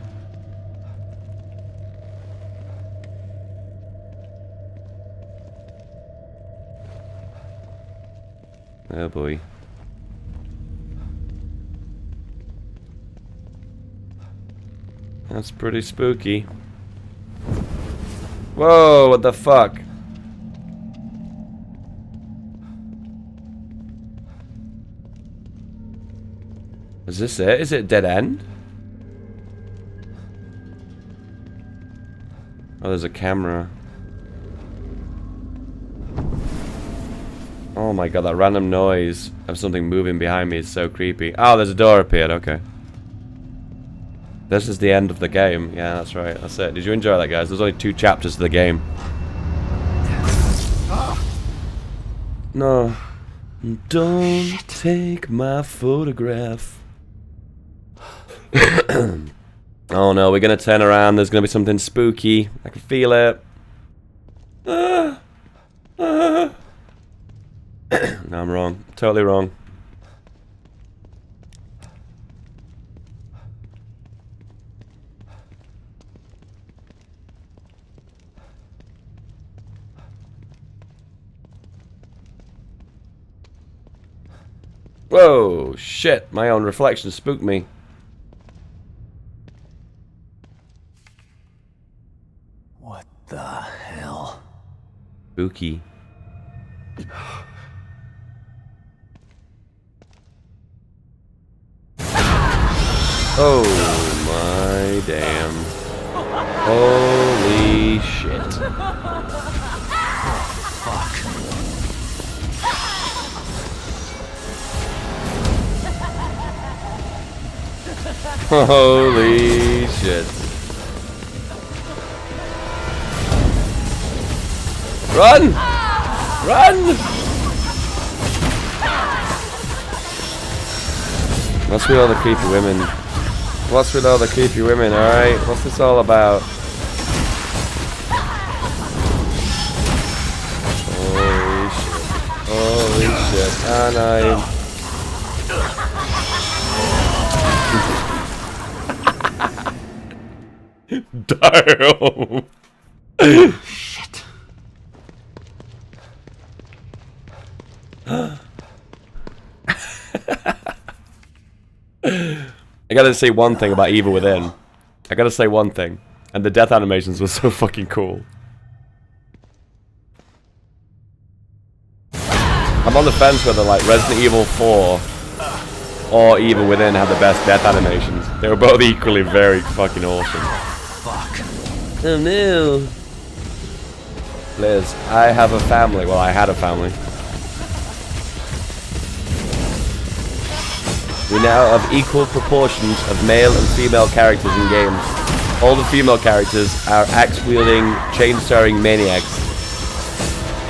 Oh boy. That's pretty spooky. Whoa, what the fuck? Is this it? Is it dead end? Oh, there's a camera. Oh my god, that random noise of something moving behind me is so creepy. Oh, there's a door appeared, okay. This is the end of the game. Yeah, that's right. That's it. Did you enjoy that, guys? There's only 2 chapters to the game. No. Don't take my photograph. Oh no, we're gonna turn around. There's gonna be something spooky. I can feel it. No, I'm wrong. Totally wrong. Whoa, shit. My own reflection spooked me. What the hell? Spooky. Oh my damn. Holy shit. Fuck. Holy shit. Run! Run! What's with all the creepy women? What's with all the creepy women, alright? What's this all about? Holy shit. Holy shit. And Damn! Shit. I gotta say one thing about Evil Within. I gotta say one thing. And the death animations were so fucking cool. I'm on the fence whether like Resident Evil 4 or Evil Within had the best death animations. They were both equally very fucking awesome. Fuck. Oh no. Liz, I have a family. Well, I had a family. We now have equal proportions of male and female characters in games. All the female characters are axe-wielding, chain-throwing maniacs.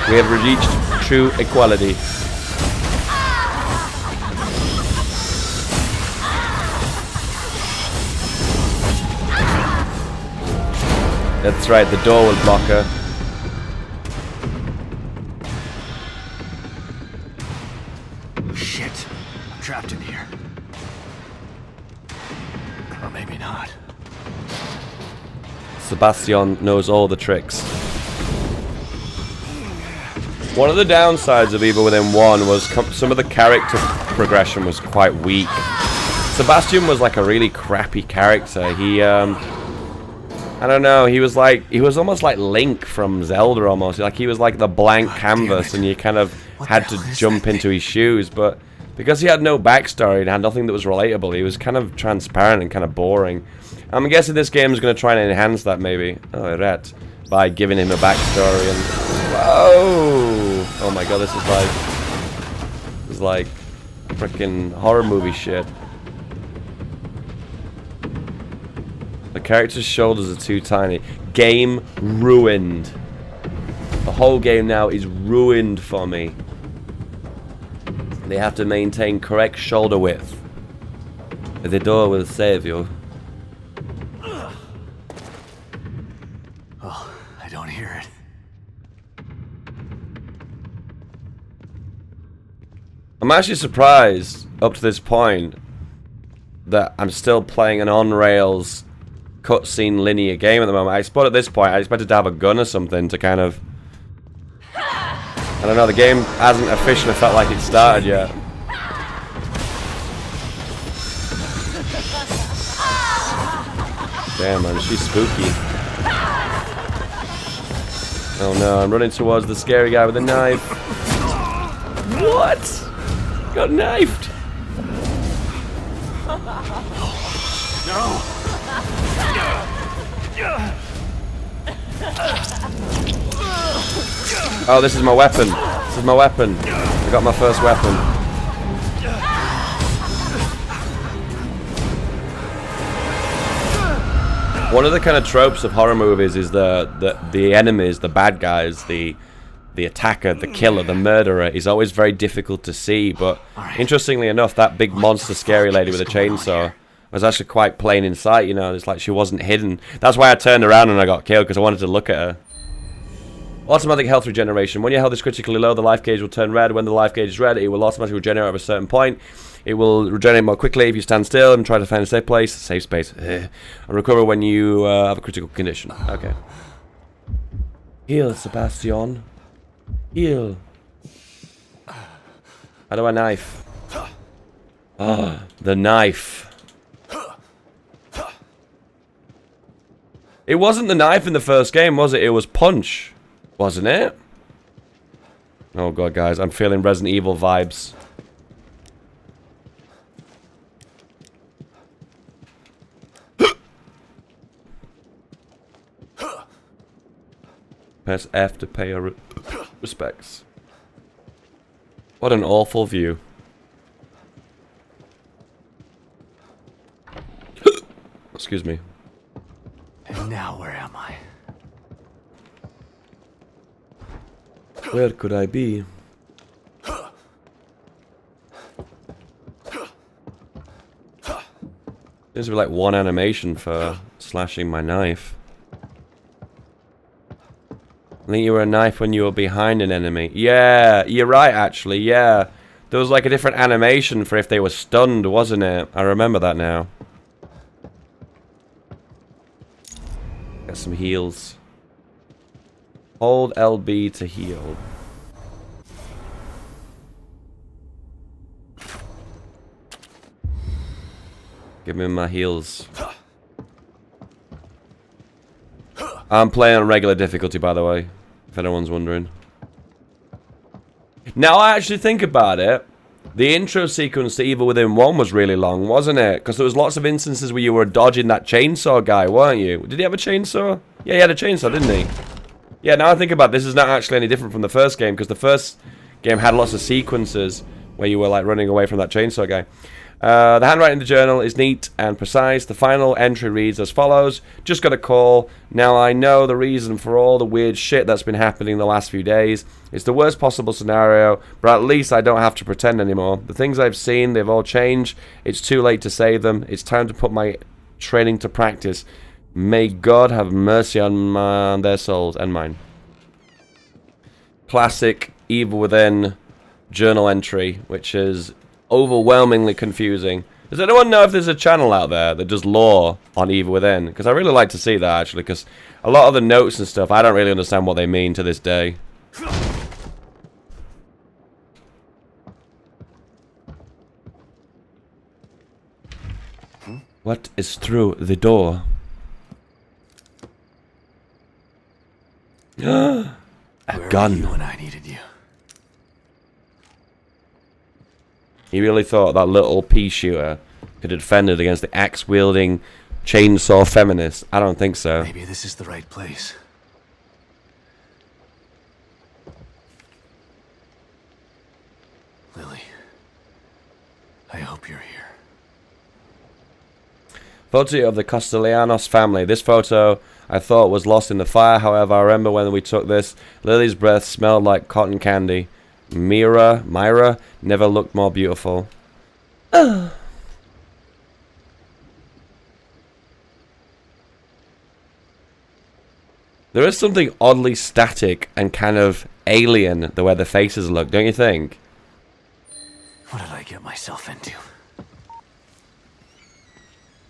We have reached true equality. That's right, the door will block her. Shit. I'm trapped in here. Or maybe not. Sebastian knows all the tricks. One of the downsides of Evil Within 1 was some of the character progression was quite weak. Sebastian was like a really crappy character. He, I don't know, he was almost like Link from Zelda almost. Like he was like the blank canvas and you kind of had to jump into his shoes. But because he had no backstory and had nothing that was relatable, he was kind of transparent and kind of boring. I'm guessing this game is going to try and enhance that maybe. Oh, rat. By giving him a backstory and... Whoa! Oh my god, this is like freaking horror movie shit. The character's shoulders are too tiny. Game ruined. The whole game now is ruined for me. They have to maintain correct shoulder width. The door will save you. Oh, I don't hear it. I'm actually surprised, up to this point, that I'm still playing an on-rails cutscene linear game at the moment. I suppose at this point I expected to have a gun or something to kind of... I don't know, the game hasn't officially felt like it started yet. Damn man, she's spooky. Oh no, I'm running towards the scary guy with a knife. What? Got knifed. No! Oh, this is my weapon. This is my weapon. I got my first weapon. One of the kind of tropes of horror movies is the enemies, the bad guys, the attacker, the killer, the murderer is always very difficult to see. But interestingly enough, that big monster scary lady with a chainsaw was actually quite plain in sight, you know. It's like she wasn't hidden. That's why I turned around and I got killed, because I wanted to look at her. Automatic health regeneration. When your health is critically low, the life gauge will turn red. When the life gauge is red, it will automatically regenerate at a certain point. It will regenerate more quickly if you stand still and try to find a safe place, safe space, and recover when you have a critical condition. Okay. Heal, Sebastian. Heal. How do I knife? Ah, the knife. It wasn't the knife in the first game, was it? It was punch, wasn't it? Oh god, guys, I'm feeling Resident Evil vibes. Press F to pay your respects. What an awful view. Excuse me. And now where am I? Where could I be? Seems to be like one animation for slashing my knife. I think you were a knife when you were behind an enemy. Yeah, you're right actually, yeah. There was like a different animation for if they were stunned, wasn't it? I remember that now. Get some heals. Hold LB to heal. Give me my heals. I'm playing on regular difficulty, by the way, if anyone's wondering. Now I actually think about it, the intro sequence to Evil Within 1 was really long, wasn't it? Because there was lots of instances where you were dodging that chainsaw guy, weren't you? Did he have a chainsaw? Yeah, he had a chainsaw, didn't he? Yeah, now I think about it, this is not actually any different from the first game, because the first game had lots of sequences where you were like running away from that chainsaw guy. The handwriting in the journal is neat and precise. The final entry reads as follows. Just got a call. Now I know the reason for all the weird shit that's been happening the last few days. It's the worst possible scenario, but at least I don't have to pretend anymore. The things I've seen, they've all changed. It's too late to save them. It's time to put my training to practice. May God have mercy on their souls and mine. Classic Evil Within journal entry, which is overwhelmingly confusing. Does anyone know if there's a channel out there that does lore on Evil Within? Because I really like to see that, actually, because a lot of the notes and stuff, I don't really understand what they mean to this day. What is through the door? A gun. You when I needed you. He really thought that little pea shooter could have defended against the axe-wielding chainsaw feminist? I don't think so. Maybe this is the right place. Lily, I hope you're here. Photo of the Castellanos family. This photo I thought was lost in the fire. However, I remember when we took this, Lily's breath smelled like cotton candy. Myra never looked more beautiful. There is something oddly static and kind of alien the way the faces look, don't you think? What did I get myself into?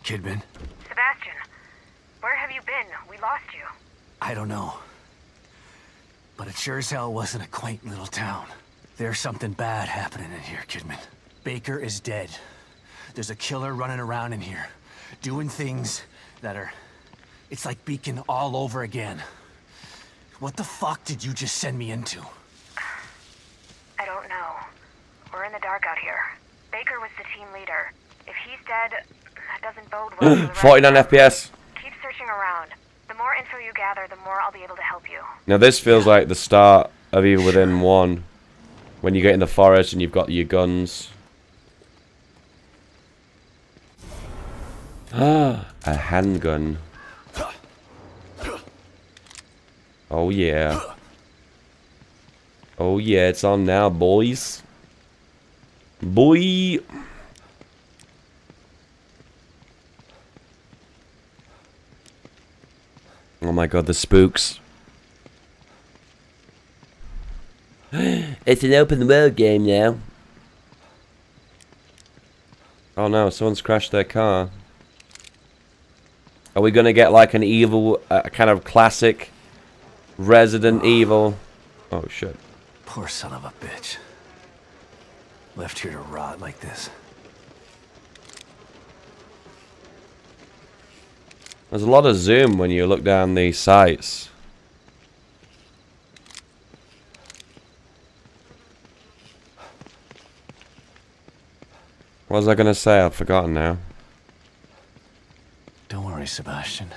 Kidman? Sebastian, where have you been? We lost you. I don't know. But it sure as hell wasn't a quaint little town. There's something bad happening in here, Kidman. Baker is dead. There's a killer running around in here, doing things that are... It's like Beacon all over again. What the fuck did you just send me into? I don't know. We're in the dark out here. Baker was the team leader. If he's dead, that doesn't bode well for the rest 49 of us. FPS. Keep searching around. The more info you gather, the more I'll be able to help you. Now this feels like the start of Evil Within 1. When you get in the forest and you've got your guns. Ah, a handgun. Oh yeah. Oh yeah, it's on now, boys. Boy. Oh my god, the spooks. It's an open world game now. Oh no, someone's crashed their car. Are we gonna get like an evil, kind of classic Resident Evil? Oh shit. Poor son of a bitch. Left here to rot like this. There's a lot of zoom when you look down these sights. What was I gonna say? I've forgotten now. Don't worry, Sebastian.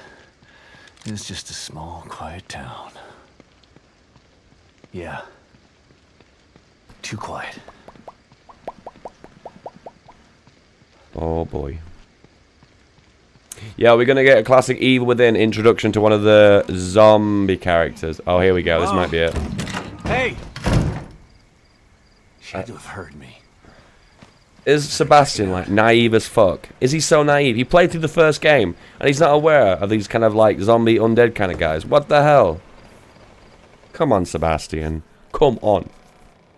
It's just a small, quiet town. Yeah. Too quiet. Oh boy. Yeah, we're gonna get a classic Evil Within introduction to one of the zombie characters. Oh, here we go. This might be it. Hey! She had to have heard me. Is Sebastian like naive as fuck? Is he so naive? He played through the first game and he's not aware of these kind of like zombie undead kind of guys. What the hell? Come on, Sebastian. Come on.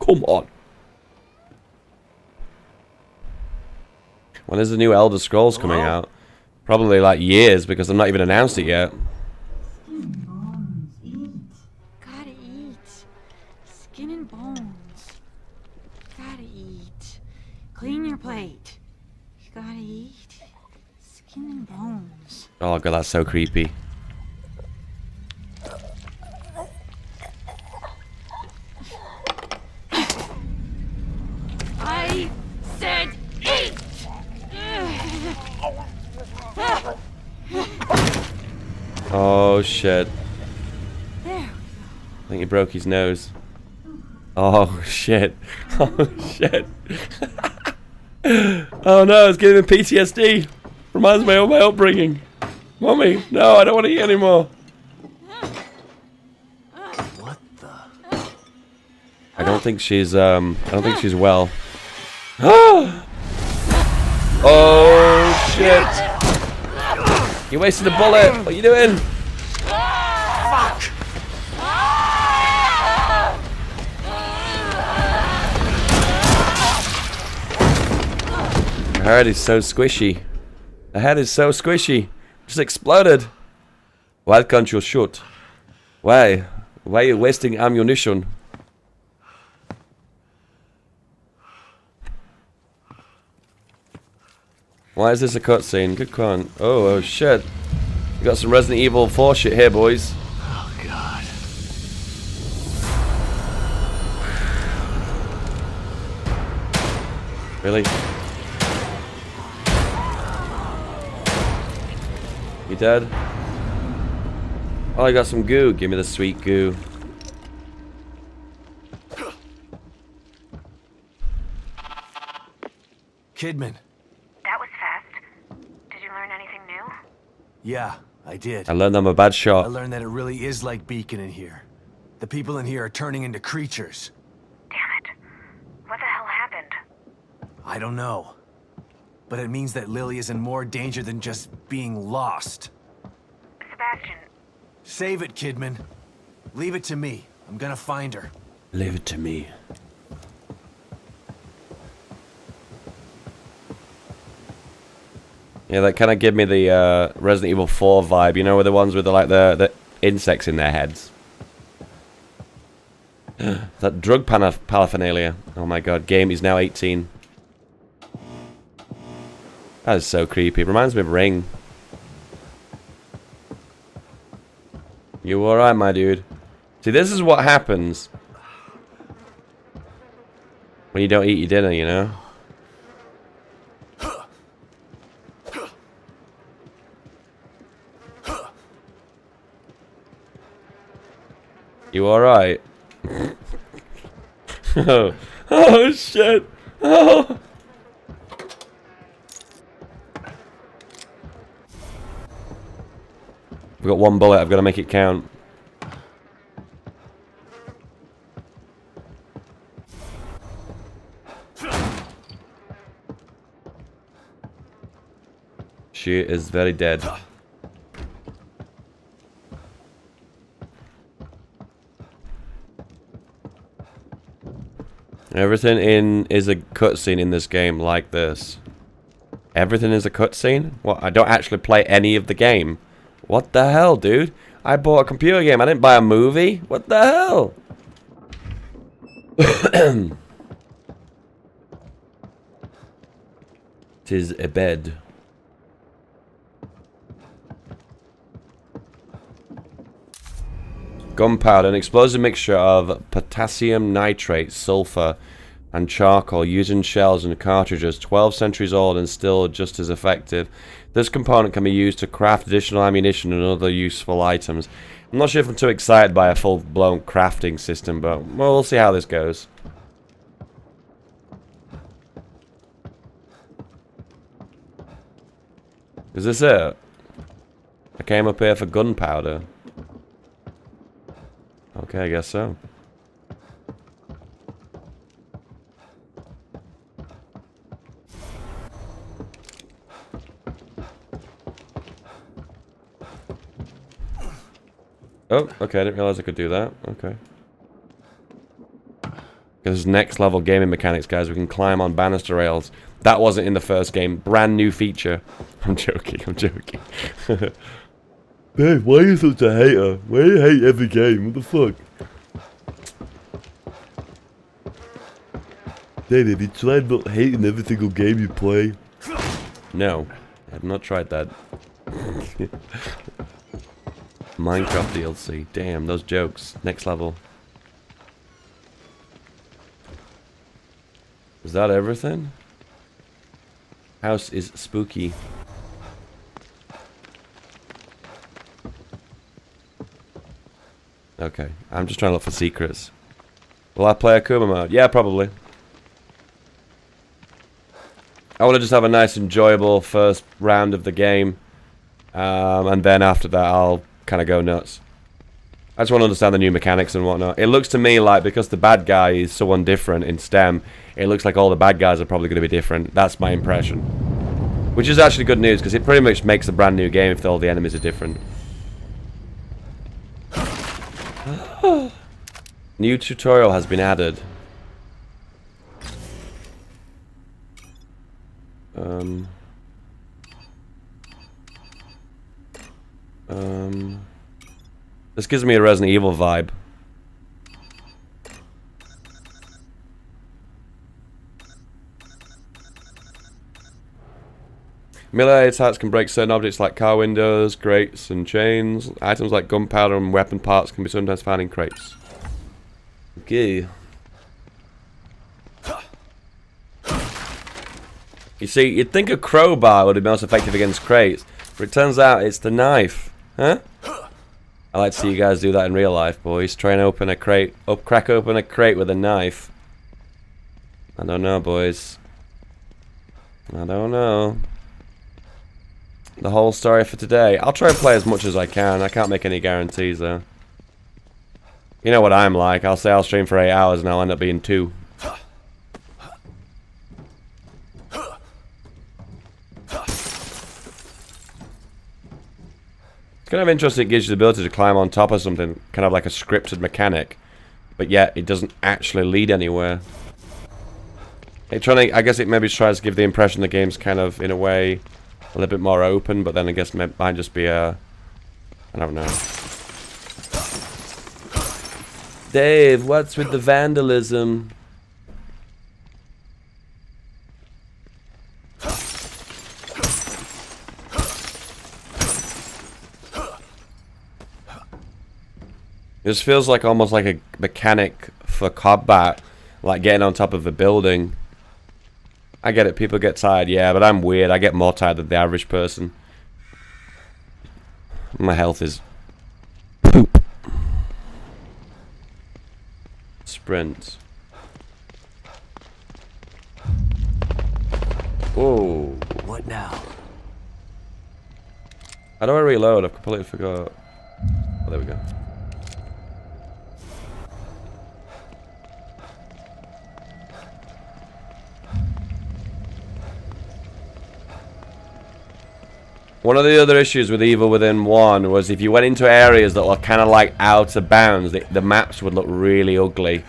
Come on. When is the new Elder Scrolls coming out? Probably like years because they've not even announced it yet. Gotta eat. Skin and bones. Gotta eat. Clean your plate. Gotta eat. Skin and bones. Oh god, that's so creepy. I said eat! Oh shit. There. I think he broke his nose. Oh shit. Oh shit. Oh no, it's giving him PTSD. Reminds me of my upbringing. Mommy, no, I don't want to eat anymore. What the? I don't think she's well. Oh shit. You wasted a bullet. What are you doing? Fuck! Her head is so squishy. The head is so squishy. Just exploded. Why can't you shoot? Why? Why are you wasting ammunition? Why is this a cutscene? Good con. Oh shit. We got some Resident Evil 4 shit here, boys. Oh god. Really? You dead? Oh, I got some goo. Give me the sweet goo. Kidman. That was fast. Did you learn anything new? Yeah, I did. I learned I'm a bad I shot. learned that it really is like Beacon in here. The people in here are turning into creatures. Damn it. What the hell happened? I don't know. But it means that Lily is in more danger than just being lost. Sebastian, Save it, Kidman. Leave it to me. I'm gonna find her. Leave it to me. Yeah, that kind of give me the Resident Evil 4 vibe. You know, with the ones with the insects in their heads. That drug paraphernalia. Oh my god, game is now 18. That is so creepy. It reminds me of Ring. You alright, my dude? See, this is what happens when you don't eat your dinner, you know? You alright? Oh shit! Oh. I've got one bullet. I've got to make it count. She is very dead. Everything is a cutscene in this game like this. Everything is a cutscene? What? I don't actually play any of the game. What the hell, dude? I bought a computer game. I didn't buy a movie. What the hell? Tis a bed. Gunpowder, an explosive mixture of potassium nitrate, sulfur, and charcoal used in shells and cartridges, 12 centuries old and still just as effective. This component can be used to craft additional ammunition and other useful items. I'm not sure if I'm too excited by a full-blown crafting system, but well, we'll see how this goes. Is this it? I came up here for gunpowder. Okay, I guess so. Oh, okay, I didn't realize I could do that. Okay. This is next level gaming mechanics, guys. We can climb on banister rails. That wasn't in the first game. Brand new feature. I'm joking, I'm joking. Dave, why are you such a hater? Why do you hate every game? What the fuck? Dave, have you tried not hating every single game you play? No, I have not tried that. Minecraft DLC. Damn, those jokes. Next level. Is that everything? House is spooky. Okay, I'm just trying to look for secrets. Will I play Akuma mode? Yeah, probably. I want to just have a nice, enjoyable first round of the game. And then after that, I'll kind of go nuts. I just want to understand the new mechanics and whatnot. It looks to me like, because the bad guy is someone different in STEM, it looks like all the bad guys are probably going to be different. That's my impression. Which is actually good news, because it pretty much makes a brand new game if all the enemies are different. New tutorial has been added. This gives me a Resident Evil vibe. Melee attacks can break certain objects like car windows, grates, and chains. Items like gunpowder and weapon parts can be sometimes found in crates. Okay. You see, you'd think a crowbar would be most effective against crates, but it turns out it's the knife. Huh? I like to see you guys do that in real life, boys. Try and open a crate, crack open a crate with a knife. I don't know, boys. I don't know. The whole story for today. I'll try and play as much as I can. I can't make any guarantees, though. You know what I'm like. I'll say I'll stream for 8 hours and I'll end up being 2. It's kind of interesting. It gives you the ability to climb on top of something, kind of like a scripted mechanic, but yet it doesn't actually lead anywhere. I guess it maybe tries to give the impression the game's kind of, in a way, a little bit more open, but then I guess it might just be a... I don't know. Dave, what's with the vandalism? This feels like almost like a mechanic for combat, like getting on top of a building. I get it, people get tired, yeah, but I'm weird. I get more tired than the average person. My health is poop. Sprint. Whoa. What now? How do I reload? I've completely forgot. Oh, there we go. One of the other issues with Evil Within 1 was if you went into areas that were kind of like out of bounds, the maps would look really ugly.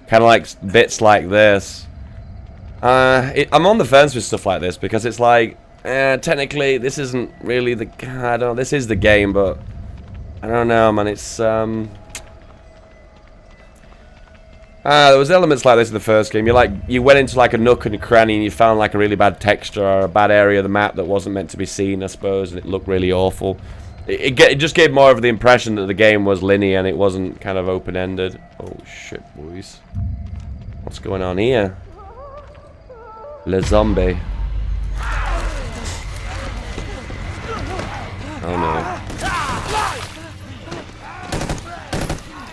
Kind of like bits like this. I'm on the fence with stuff like this because it's like, technically this isn't really the... I don't know, this is the game, but... I don't know, man, it's... there was elements like this in the first game. You went into like a nook and a cranny and you found like a really bad texture or a bad area of the map that wasn't meant to be seen, I suppose, and it looked really awful. It just gave more of the impression that the game was linear and it wasn't kind of open-ended. Oh shit, boys. What's going on here? Le zombie. Oh no.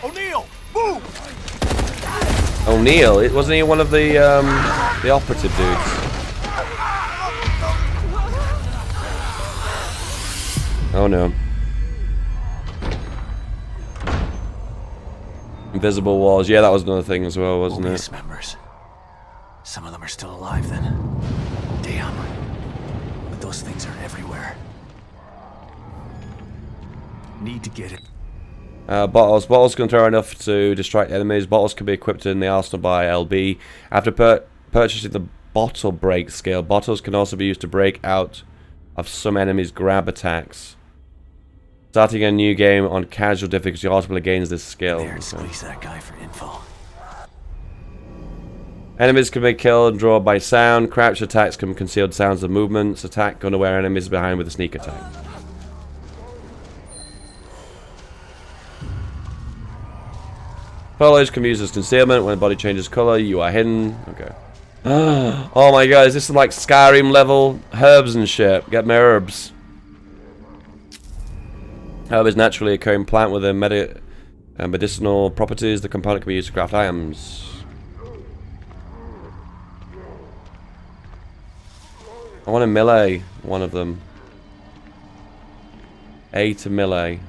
O'Neill, move! O'Neill? Wasn't he one of the operative dudes? Oh no. Invisible walls. Yeah, that was another thing as well, wasn't it? Members. Some of them are still alive then. Damn. But those things are everywhere. Need to get it. Bottles. Bottles can throw enough to distract enemies. Bottles can be equipped in the arsenal by LB. After purchasing the bottle break skill, bottles can also be used to break out of some enemies' grab attacks. Starting a new game on casual difficulty ultimately gains this skill. There and squeeze that guy for info. Enemies can be killed and drawn by sound. Crouch attacks can conceal sounds of movements. Attack unaware enemies behind with a sneak attack. Foliage can be used as concealment. When the body changes colour, you are hidden. Okay. Oh my god, is this some like Skyrim level herbs and shit? Get my herbs. Herb is naturally occurring plant with a medicinal properties. The component can be used to craft items. I want to melee one of them. A to melee.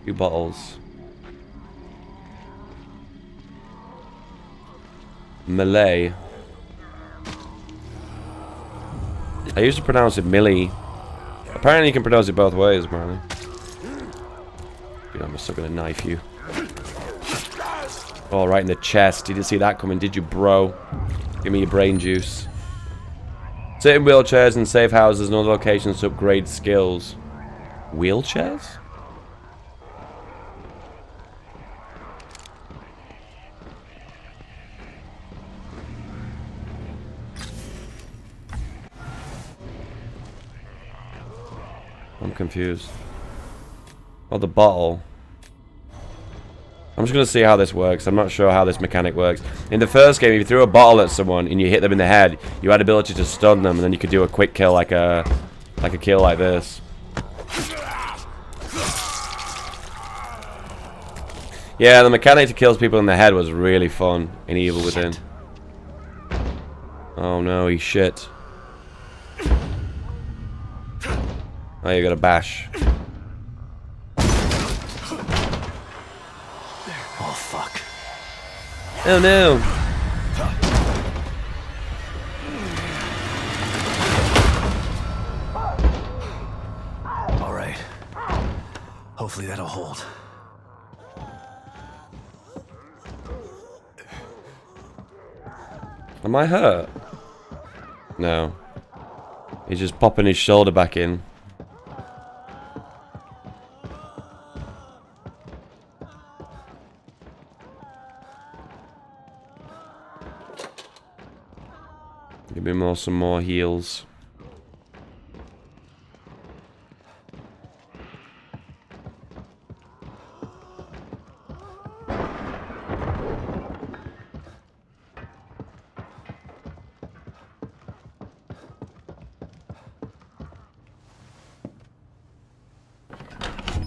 2 bottles. Melee. I used to pronounce it Millie. Apparently you can pronounce it both ways, apparently. Dude, I'm still gonna knife you. Oh, right in the chest. You didn't see that coming, did you, bro? Give me your brain juice. Sit in wheelchairs and safe houses and other locations to upgrade skills. Wheelchairs? I'm confused. Oh, the bottle. I'm just going to see how this works. I'm not sure how this mechanic works. In the first game, if you threw a bottle at someone and you hit them in the head, you had the ability to stun them, and then you could do a quick kill like a kill like this. Yeah, the mechanic to kill people in the head was really fun in Evil Within. Oh no, he's shit. Oh, you got a bash. Oh, fuck. Oh, no. All right. Hopefully that'll hold. Am I hurt? No. He's just popping his shoulder back in. Give me some more heals.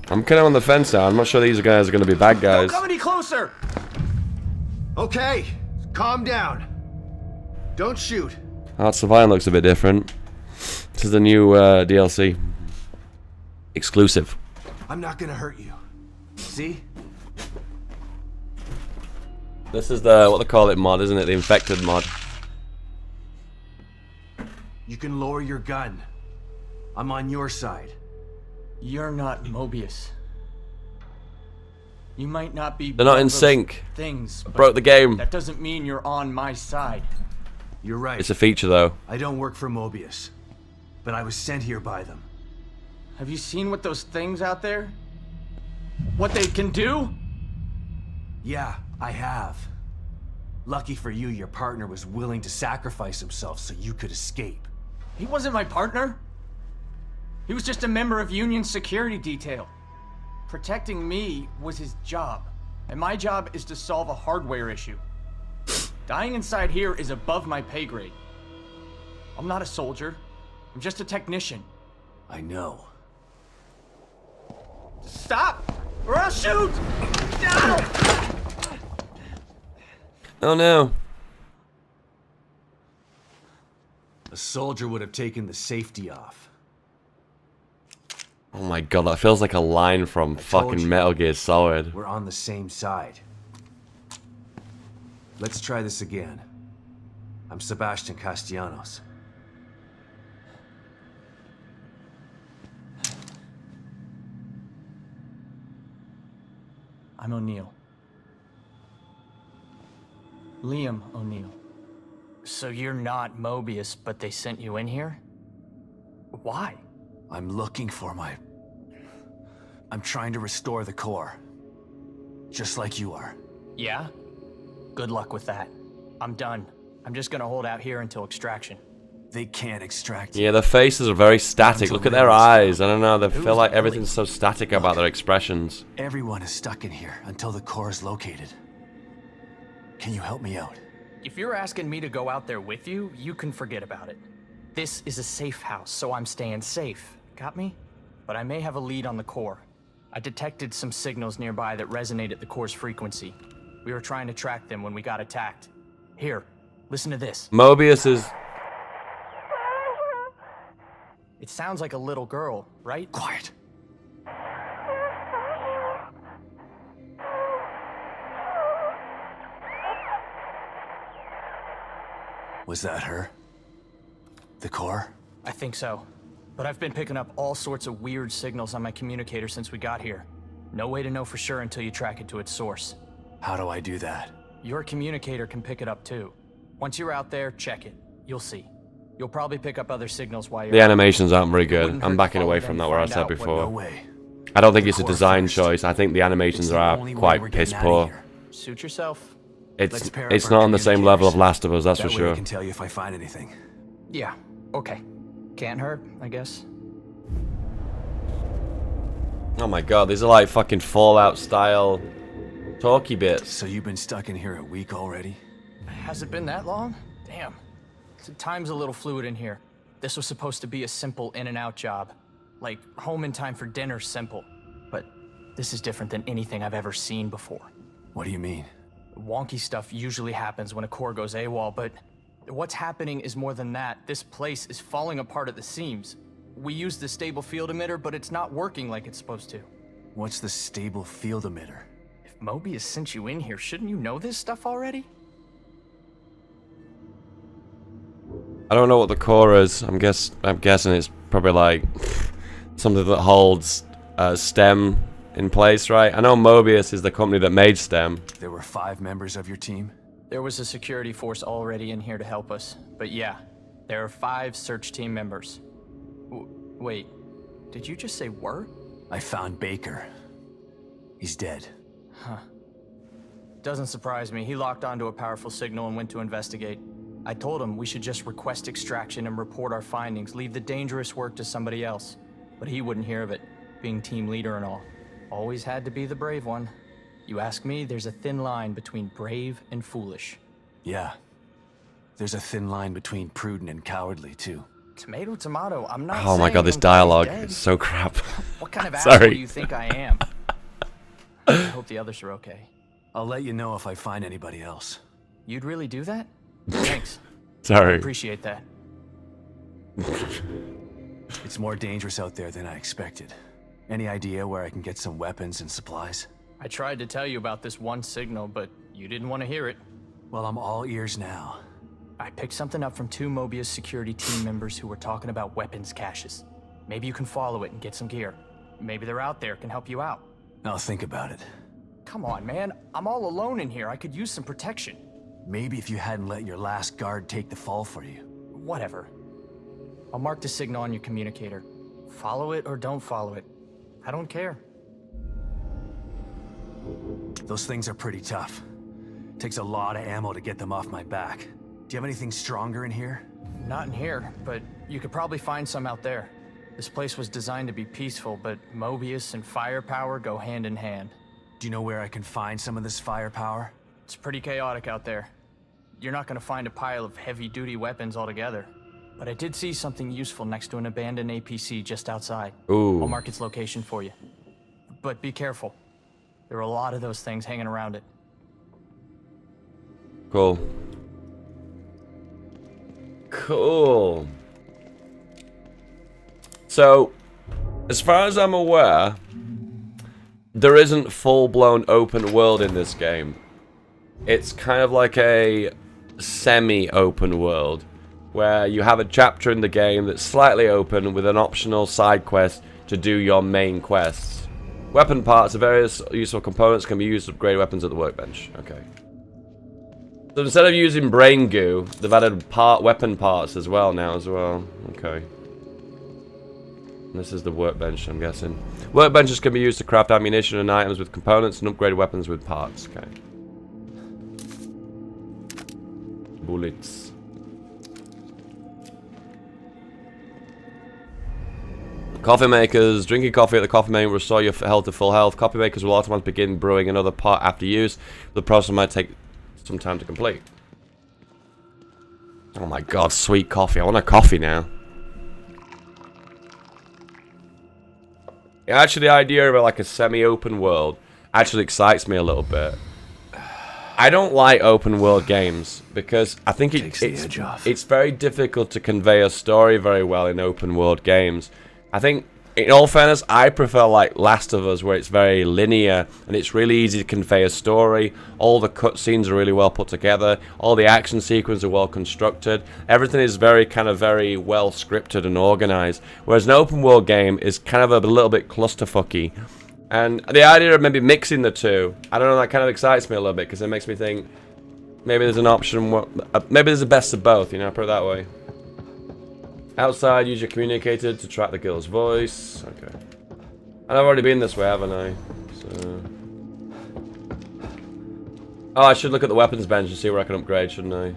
I'm kind of on the fence now. I'm not sure these guys are going to be bad guys. Don't come any closer! Okay, calm down. Don't shoot. Hearts of Iron looks a bit different. This is the new DLC. Exclusive. I'm not gonna hurt you. See? This is the, what they call it, mod, isn't it? The infected mod. You can lower your gun. I'm on your side. You're not Mobius. You might not be. They're not in both those sync. Things. but Broke the game. That doesn't mean you're on my side. You're right. It's a feature, though. I don't work for Mobius, but I was sent here by them. Have you seen what those things out there? What they can do? Yeah, I have. Lucky for you, your partner was willing to sacrifice himself so you could escape. He wasn't my partner. He was just a member of Union's security detail. Protecting me was his job, and my job is to solve a hardware issue. Dying inside here is above my pay grade. I'm not a soldier. I'm just a technician. I know. Stop, or I'll shoot! No! Oh no. A soldier would have taken the safety off. Oh my god, that feels like a line from told fucking you. Metal Gear Solid. We're on the same side. Let's try this again. I'm Sebastian Castellanos. I'm O'Neill. Liam O'Neill. So you're not Mobius, but they sent you in here? Why? I'm looking for my... I'm trying to restore the core. Just like you are. Yeah? Good luck with that. I'm done. I'm just gonna hold out here until extraction. They can't extract you. Yeah, their faces are very static. Look at their eyes. I don't know, they feel like Lily? everything's so static about their expressions. Everyone is stuck in here until the core is located. Can you help me out? If you're asking me to go out there with you, you can forget about it. This is a safe house, so I'm staying safe. Got me? But I may have a lead on the core. I detected some signals nearby that resonate at the core's frequency. We were trying to track them when we got attacked. Here, listen to this. Mobius is... It sounds like a little girl, right? Quiet. Was that her? The core? I think so. But I've been picking up all sorts of weird signals on my communicator since we got here. No way to know for sure until you track it to its source. How do I do that? Your communicator can pick it up too. Once you're out there, check it. You'll see. You'll probably pick up other signals while you're The out. animations aren't very good. Wouldn't I'm hurt backing to away follow from them, that where I find said out what- before. No way. I don't think The it's a core design first. choice. I think the animations It's the are only way quite we're piss getting outta poor. here. Suit yourself. It's Let's pair up it's our not on the same level of communicators. Last of Us, that's That for way I sure. can tell you if I find anything. Yeah, okay. Can't hurt, I guess. Oh my god, these are like fucking Fallout style talky bits. So you've been stuck in here a week already? Has it been that long? Damn. So time's a little fluid in here. This was supposed to be a simple in and out job. Like, home in time for dinner's simple. But this is different than anything I've ever seen before. What do you mean? Wonky stuff usually happens when a core goes AWOL, but what's happening is more than that. This place is falling apart at the seams. We used the stable field emitter, but it's not working like it's supposed to. What's the stable field emitter? If Mobius sent you in here, shouldn't you know this stuff already? I don't know what the core is. I'm guessing it's probably like something that holds STEM in place, right? I know Mobius is the company that made STEM. There were 5 members of your team? There was a security force already in here to help us. But yeah, there are 5 search team members. Wait, did you just say were? I found Baker. He's dead. Huh. Doesn't surprise me. He locked onto a powerful signal and went to investigate. I told him we should just request extraction and report our findings, leave the dangerous work to somebody else. But he wouldn't hear of it, being team leader and all. Always had to be the brave one. You ask me, there's a thin line between brave and foolish. Yeah. There's a thin line between prudent and cowardly, too. Tomato, tomato, I'm not Oh my saying god, this I'm dialogue dead. is so crap. What kind of asshole Sorry. do you think I am? I hope the others are okay. I'll let you know if I find anybody else. You'd really do that? Thanks. Sorry. I appreciate that. It's more dangerous out there than I expected. Any idea where I can get some weapons and supplies? I tried to tell you about this one signal, but you didn't want to hear it. Well, I'm all ears now. I picked something up from 2 Mobius security team members who were talking about weapons caches. Maybe you can follow it and get some gear. Maybe they're out there, can help you out. I'll think about it. Come on, man. I'm all alone in here. I could use some protection. Maybe if you hadn't let your last guard take the fall for you. Whatever. I'll mark the signal on your communicator. Follow it or don't follow it. I don't care. Those things are pretty tough. Takes a lot of ammo to get them off my back. Do you have anything stronger in here? Not in here, but you could probably find some out there. This place was designed to be peaceful, but Mobius and firepower go hand in hand. Do you know where I can find some of this firepower? It's pretty chaotic out there. You're not gonna find a pile of heavy-duty weapons altogether. But I did see something useful next to an abandoned APC just outside. Ooh. I'll mark its location for you. But be careful. There are a lot of those things hanging around it. Cool. Cool. So, as far as I'm aware, there isn't full-blown open world in this game. It's kind of like a semi-open world, where you have a chapter in the game that's slightly open with an optional side quest to do your main quests. Weapon parts of various useful components can be used to upgrade weapons at the workbench. Okay. So instead of using brain goo, they've added weapon parts as well now as well. Okay. This is the workbench, I'm guessing. Workbenches can be used to craft ammunition and items with components and upgrade weapons with parts. Okay. Bullets. Coffee makers. Drinking coffee at the coffee maker will restore your health to full health. Coffee makers will automatically begin brewing another pot after use. The process might take some time to complete. Oh my god, sweet coffee. I want a coffee now. Yeah, actually, the idea of like a semi-open world actually excites me a little bit. I don't like open world games because I think it's very difficult to convey a story very well in open world games. I think, in all fairness, I prefer like Last of Us, where it's very linear and it's really easy to convey a story. All the cutscenes are really well put together. All the action sequences are well constructed. Everything is very well scripted and organized. Whereas an open world game is kind of a little bit clusterfucky. And the idea of maybe mixing the two, I don't know, that kind of excites me a little bit because it makes me think maybe there's an option, maybe there's the best of both, you know, put it that way. Outside, use your communicator to track the girl's voice. Okay. And I've already been this way, haven't I? So... Oh, I should look at the weapons bench and see where I can upgrade, shouldn't I?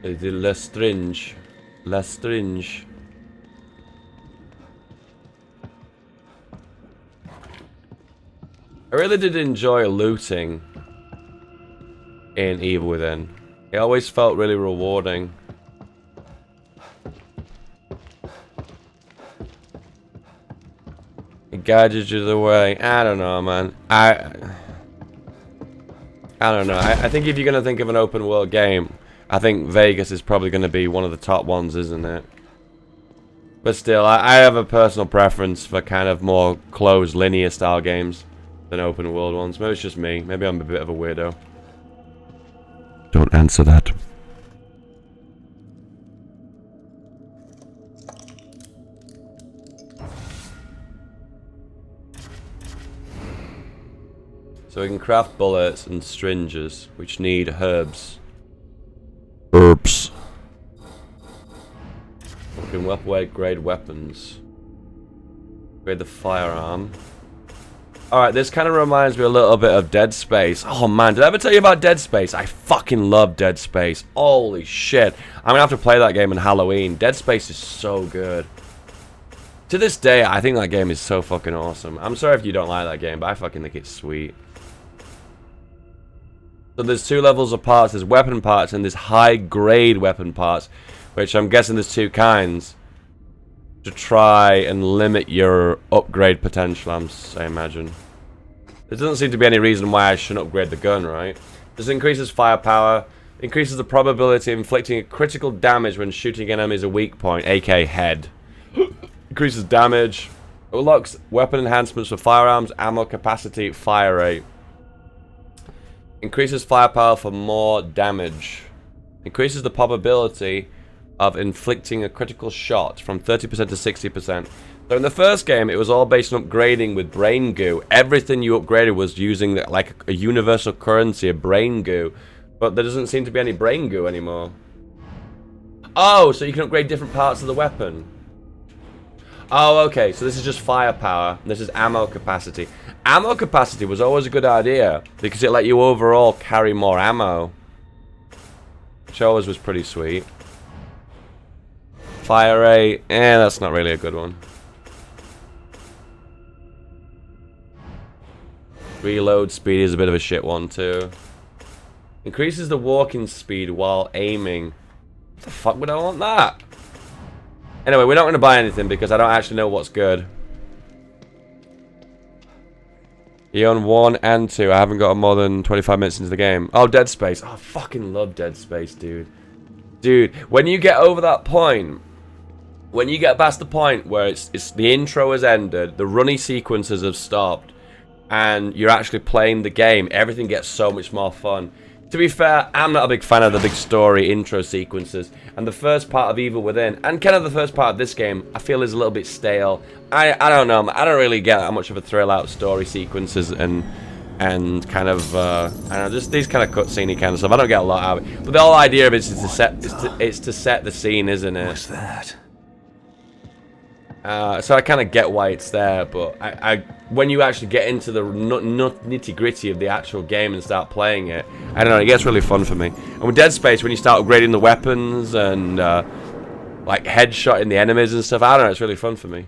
The Lestringe. Lestringe. I really did enjoy looting in Evil Within. It always felt really rewarding. It guided you the way. I don't know, man. I don't know. I think if you're going to think of an open world game, I think Vegas is probably going to be one of the top ones, isn't it? But still, I have a personal preference for kind of more closed linear style games than open world ones. Maybe it's just me. Maybe I'm a bit of a weirdo. Don't answer that. So we can craft bullets and syringes, which need herbs. Herbs. We can upgrade weapons. Upgrade the firearm. Alright, this kind of reminds me a little bit of Dead Space. Oh man, did I ever tell you about Dead Space? I fucking love Dead Space. Holy shit. I'm gonna have to play that game on Halloween. Dead Space is so good. To this day, I think that game is so fucking awesome. I'm sorry if you don't like that game, but I fucking think it's sweet. So there's 2 levels of parts. There's weapon parts and there's high-grade weapon parts, which I'm guessing there's 2 kinds. To try and limit your upgrade potential, I imagine. There doesn't seem to be any reason why I shouldn't upgrade the gun, right? This increases firepower, increases the probability of inflicting critical damage when shooting enemies a weak point, aka head. Increases damage. Unlocks weapon enhancements for firearms, ammo capacity, fire rate. Increases firepower for more damage. Increases the probability of inflicting a critical shot from 30% to 60%. So in the first game, it was all based on upgrading with brain goo. Everything you upgraded was using like a universal currency of brain goo. But there doesn't seem to be any brain goo anymore. Oh, so you can upgrade different parts of the weapon. Oh, okay, so this is just firepower. This is ammo capacity. Ammo capacity was always a good idea because it let you overall carry more ammo. Which always was pretty sweet. Fire rate, that's not really a good one. Reload speed is a bit of a shit one too. Increases the walking speed while aiming. What the fuck would I want that? Anyway, we're not going to buy anything because I don't actually know what's good. You own 1 and 2. I haven't got more than 25 minutes into the game. Oh, Dead Space. Oh, I fucking love Dead Space, dude. Dude, when you get over that point, when you get past the point where it's the intro has ended, the runny sequences have stopped, and you're actually playing the game, everything gets so much more fun. To be fair, I'm not a big fan of the big story intro sequences, and the first part of Evil Within, and kind of the first part of this game, I feel is a little bit stale. I don't know, I don't really get that much of a thrill out of story sequences and kind of, I don't know, just these kind of cutscene kind of stuff. I don't get a lot out of it. But the whole idea of it is to set the scene, isn't it? What's that? So I kind of get why it's there, but when you actually get into the nitty-gritty of the actual game and start playing it, I don't know, it gets really fun for me. And with Dead Space, when you start upgrading the weapons and like headshotting the enemies and stuff, I don't know, it's really fun for me.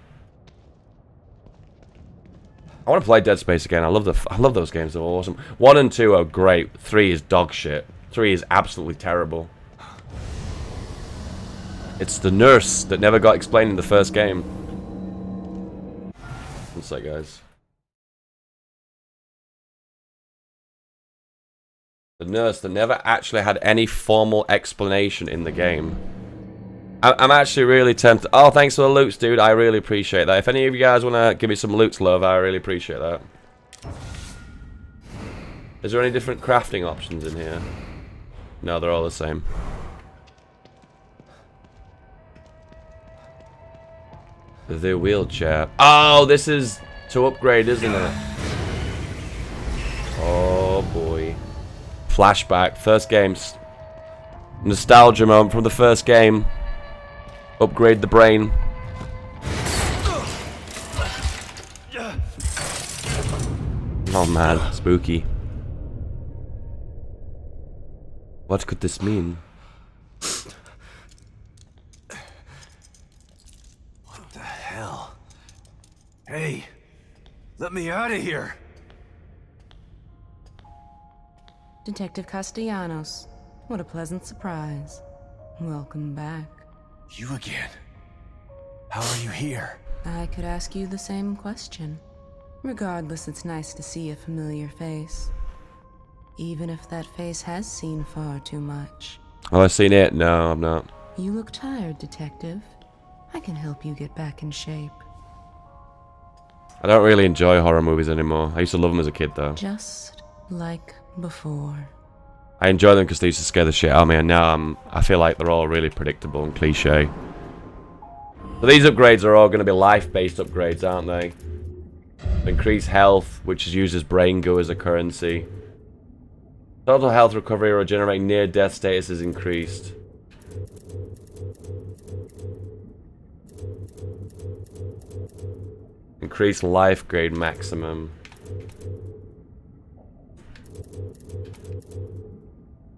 I want to play Dead Space again. I love those games. They're awesome. 1 and 2 are great. 3 is dog shit. 3 is absolutely terrible. It's the nurse that never got explained in the first game. One sec, guys. The nurse that never actually had any formal explanation in the game. I'm actually really tempted. Oh, thanks for the loots, dude. I really appreciate that. If any of you guys want to give me some loots, love, I really appreciate that. Is there any different crafting options in here? No, they're all the same. The wheelchair. Oh, this is to upgrade, isn't it? Oh, boy. Flashback. First game. Nostalgia moment from the first game. Upgrade the brain. Oh, man. Spooky. What could this mean? Hey, let me out of here! Detective Castellanos, what a pleasant surprise. Welcome back. You again? How are you here? I could ask you the same question. Regardless, it's nice to see a familiar face. Even if that face has seen far too much. Oh, I've seen it? No, I'm not. You look tired, Detective. I can help you get back in shape. I don't really enjoy horror movies anymore. I used to love them as a kid, though. Just like before. I enjoy them because they used to scare the shit out of me, and now I feel like they're all really predictable and cliche. But these upgrades are all going to be life-based upgrades, aren't they? Increase health, which is used as brain goo as a currency. Total health recovery or regenerate near-death status is increased. Increase life grade maximum.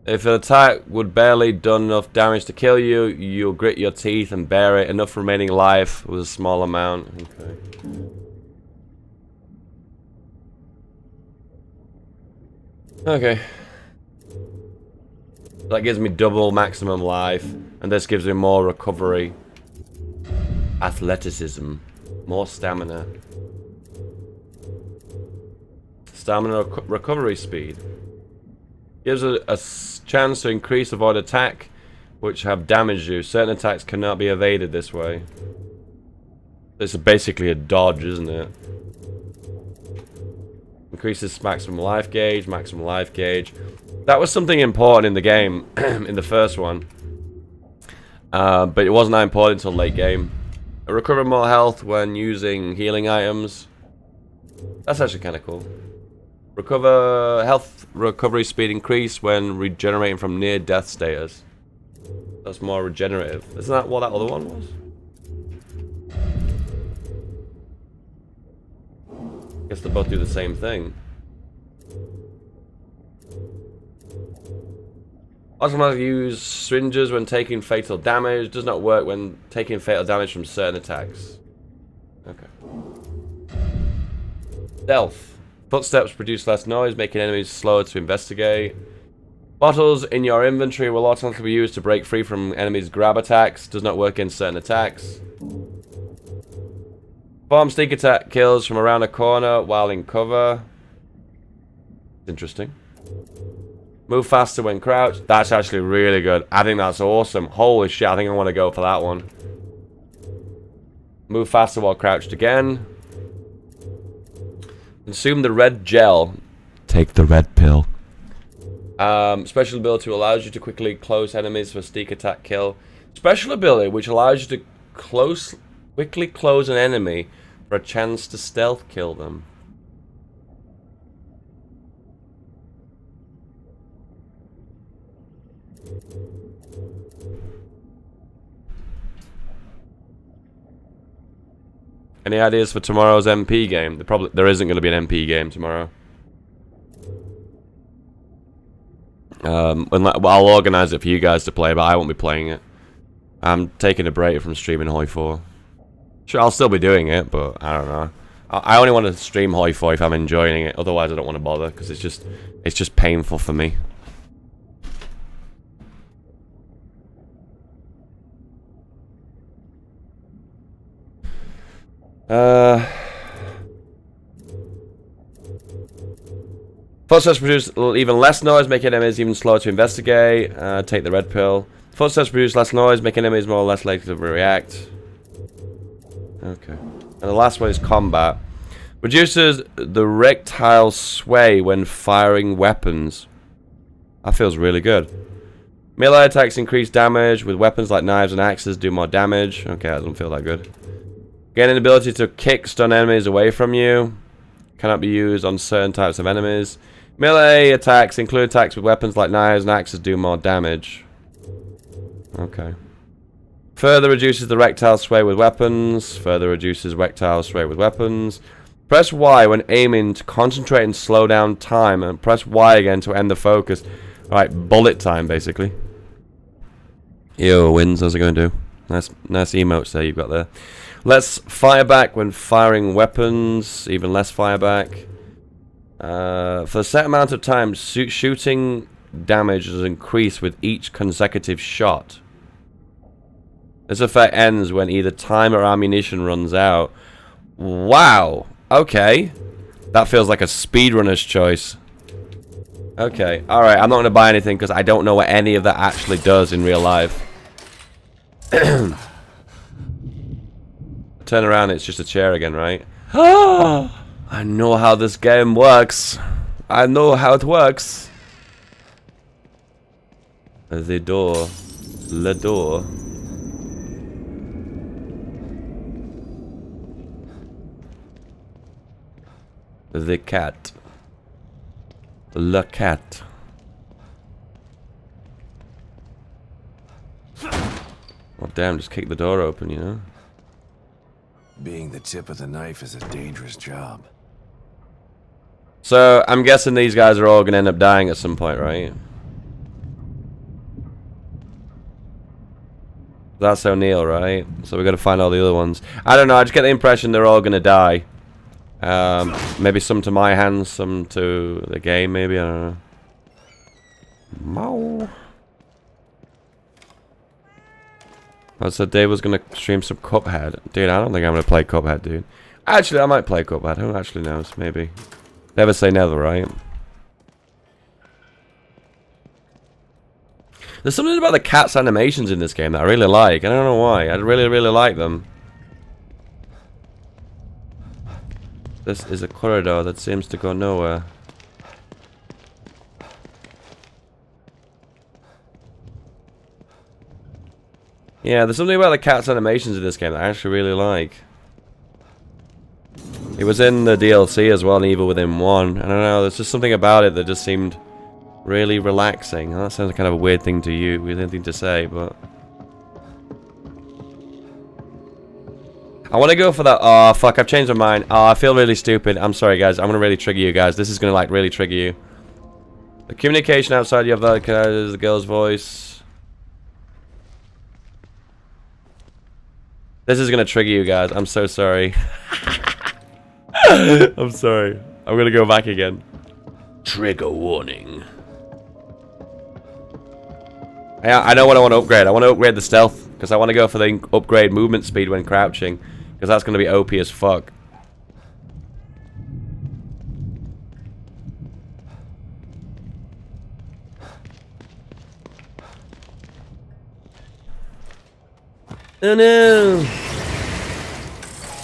If an attack would barely done enough damage to kill you, you'll grit your teeth and bear it. Enough remaining life with a small amount. Okay. Okay. That gives me double maximum life, and this gives me more recovery. Athleticism. More stamina. Stamina recovery speed. Gives a chance to increase avoid attack, which have damaged you. Certain attacks cannot be evaded this way. This is basically a dodge, isn't it? Increases maximum life gauge, maximum life gauge. That was something important in the game, in the first one. But it wasn't that important until late game. Recover more health when using healing items. That's actually kind of cool. Recover health recovery speed increase when regenerating from near death status. That's more regenerative. Isn't that what that other one was? Guess they both do the same thing. Automatically use syringes when taking fatal damage. Does not work when taking fatal damage from certain attacks. Okay. Stealth. Footsteps produce less noise, making enemies slower to investigate. Bottles in your inventory will automatically be used to break free from enemies' grab attacks. Does not work in certain attacks. Bomb sneak attack kills from around a corner while in cover. Interesting. Move faster when crouched. That's actually really good. I think that's awesome. Holy shit, I think I want to go for that one. Move faster while crouched again. Consume the red gel. Take the red pill. Special ability allows you to quickly close enemies for sneak attack kill. Special ability which allows you to quickly close an enemy for a chance to stealth kill them. Any ideas for tomorrow's MP game? There isn't going to be an MP game tomorrow. I'll organise it for you guys to play, but I won't be playing it. I'm taking a break from streaming Hoi 4. Sure, I'll still be doing it, but I don't know. I only want to stream Hoi 4 if I'm enjoying it. Otherwise, I don't want to bother because it's just painful for me. Footsteps produce even less noise, making enemies even slower to investigate. Take the red pill. Footsteps produce less noise, making enemies more or less likely to react. Okay. And the last one is combat. Reduces the rectile sway when firing weapons. That feels really good. Melee attacks increase damage with weapons like knives and axes do more damage. Okay, that doesn't feel that good. Gain an ability to kick stun enemies away from you. Cannot be used on certain types of enemies. Melee attacks include attacks with weapons like knives and axes do more damage. Okay. Further reduces the rectile sway with weapons. Further reduces rectile sway with weapons. Press Y when aiming to concentrate and slow down time. And press Y again to end the focus. Alright, bullet time basically. Yo, wins. How's it going to do? Nice emotes there you've got there. Less fire back when firing weapons. Even less fire back. For a set amount of time, shooting damage is increased with each consecutive shot. This effect ends when either time or ammunition runs out. Wow. Okay. That feels like a speedrunner's choice. Okay. Alright, I'm not going to buy anything because I don't know what any of that actually does in real life. Turn around, it's just a chair again, right? I know how this game works. I know how it works. The door. Le door. The cat. Le cat. Oh damn, just kick the door open, you know? Being the tip of the knife is a dangerous job. So, I'm guessing these guys are all going to end up dying at some point, right? That's O'Neill, right? So we got to find all the other ones. I don't know, I just get the impression they're all going to die. Maybe some to my hands, some to the game, maybe, I don't know. I said Dave was going to stream some Cuphead. Dude, I don't think I'm going to play Cuphead, dude. Actually, I might play Cuphead. Who actually knows? Maybe. Never say never, right? There's something about the cat's animations in this game that I really like. I don't know why. I really, really like them. This is a corridor that seems to go nowhere. Yeah, there's something about the cat's animations in this game that I actually really like. It was in the DLC as well, and Evil Within 1. I don't know, there's just something about it that just seemed really relaxing. That sounds kind of a weird thing to you, weird thing to say, but... I want to go for that. Oh, fuck, I've changed my mind. Oh, I feel really stupid. I'm sorry, guys. I'm going to really trigger you guys. This is going to, like, really trigger you. The communication outside, you have that, the girl's voice. This is going to trigger you guys. I'm so sorry. I'm sorry. I'm going to go back again. Trigger warning. I know what I want to upgrade. I want to upgrade the stealth, because I want to go for the upgrade movement speed when crouching. Because that's going to be OP as fuck. Oh no!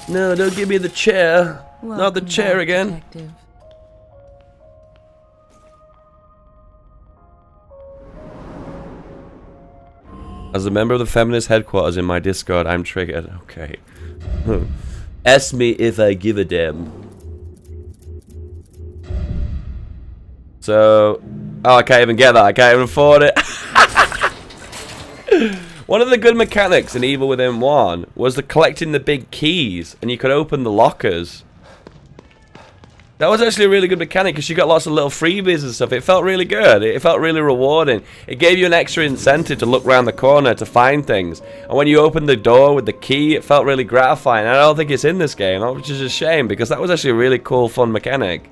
No, don't give me the chair. Not the chair again. Detective. As a member of the feminist headquarters in my Discord, I'm triggered. Okay. Ask me if I give a damn. So... Oh, I can't even get that. I can't even afford it. One of the good mechanics in Evil Within 1 was the collecting the big keys, and you could open the lockers. That was actually a really good mechanic because you got lots of little freebies and stuff. It felt really good. It felt really rewarding. It gave you an extra incentive to look around the corner to find things. And when you opened the door with the key, it felt really gratifying. And I don't think it's in this game, which is a shame because that was actually a really cool, fun mechanic.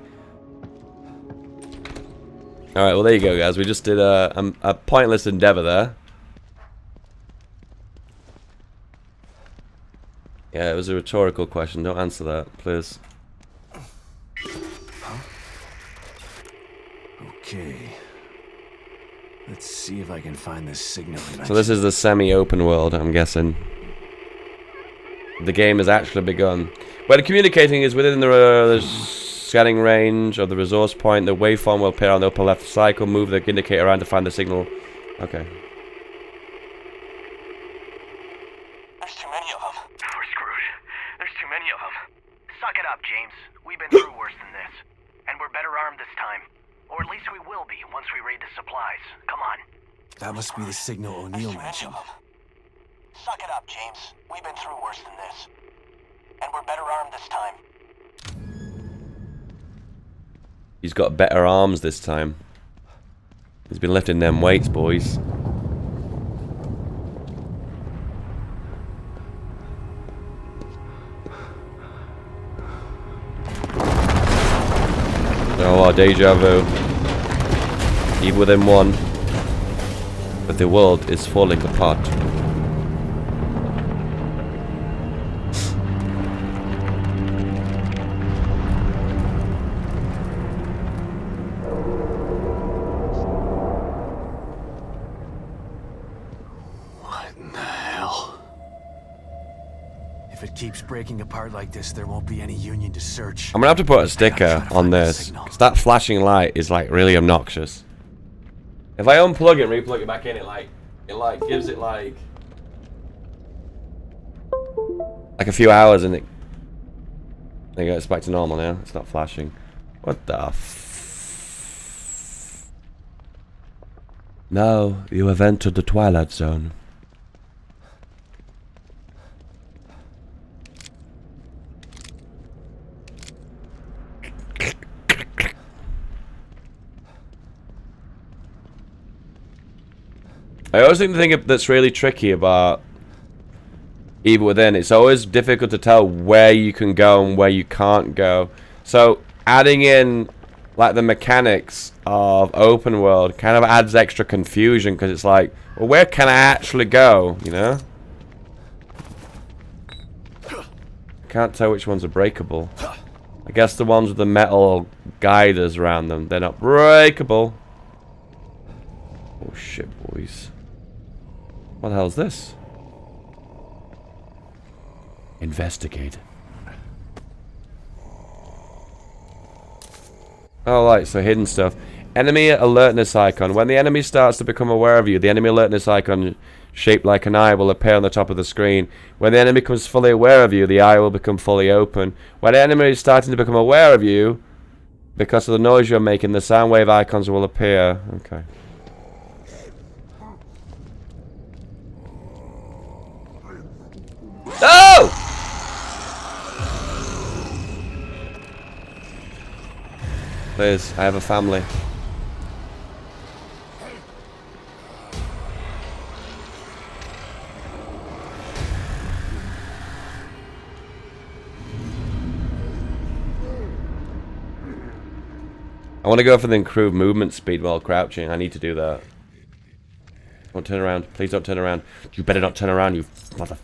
Alright, well there you go, guys. We just did a pointless endeavor there. Yeah, it was a rhetorical question. Don't answer that, please. Okay. Let's see if I can find this signal. So this is the semi-open world, I'm guessing. The game has actually begun. Where the communicating is within the scanning range of the resource point, the waveform will appear on the upper left cycle. Move the indicator around to find the signal. Okay. There's too many of them. We're screwed. There's too many of them. Suck it up, James. We've been through worse than this. And we're better armed this time. Or at least we will be once we raid the supplies. Come on. That must be the signal O'Neill mentioned. Suck it up, James. We've been through worse than this. And we're better armed this time. He's got better arms this time. He's been lifting them weights, boys. Oh, deja vu. Evil Within 1. But the world is falling apart. What in the hell? If it keeps breaking apart like this, there won't be any union to search. I'm gonna have to put a sticker on this, because that flashing light is like really obnoxious. If I unplug it and replug it back in, it gives it like a few hours and it there you go, it's back to normal now. It's not flashing. What the Now you have entered the Twilight Zone. I always think the thing that's really tricky about Evil Within, it's always difficult to tell where you can go and where you can't go. So adding in like the mechanics of open world kind of adds extra confusion because it's like, well, where can I actually go, you know? I can't tell which ones are breakable. I guess the ones with the metal guiders around them, they're not breakable. Oh shit, boys. What the hell is this? Investigate. Oh, right, so hidden stuff. Enemy alertness icon. When the enemy starts to become aware of you, the enemy alertness icon shaped like an eye will appear on the top of the screen. When the enemy becomes fully aware of you, the eye will become fully open. When the enemy is starting to become aware of you, because of the noise you're making, the sound wave icons will appear. Okay. Oh! Liz, I have a family. I want to go for the improved movement speed while crouching. I need to do that. Don't turn around. Please don't turn around. You better not turn around, you motherfucker.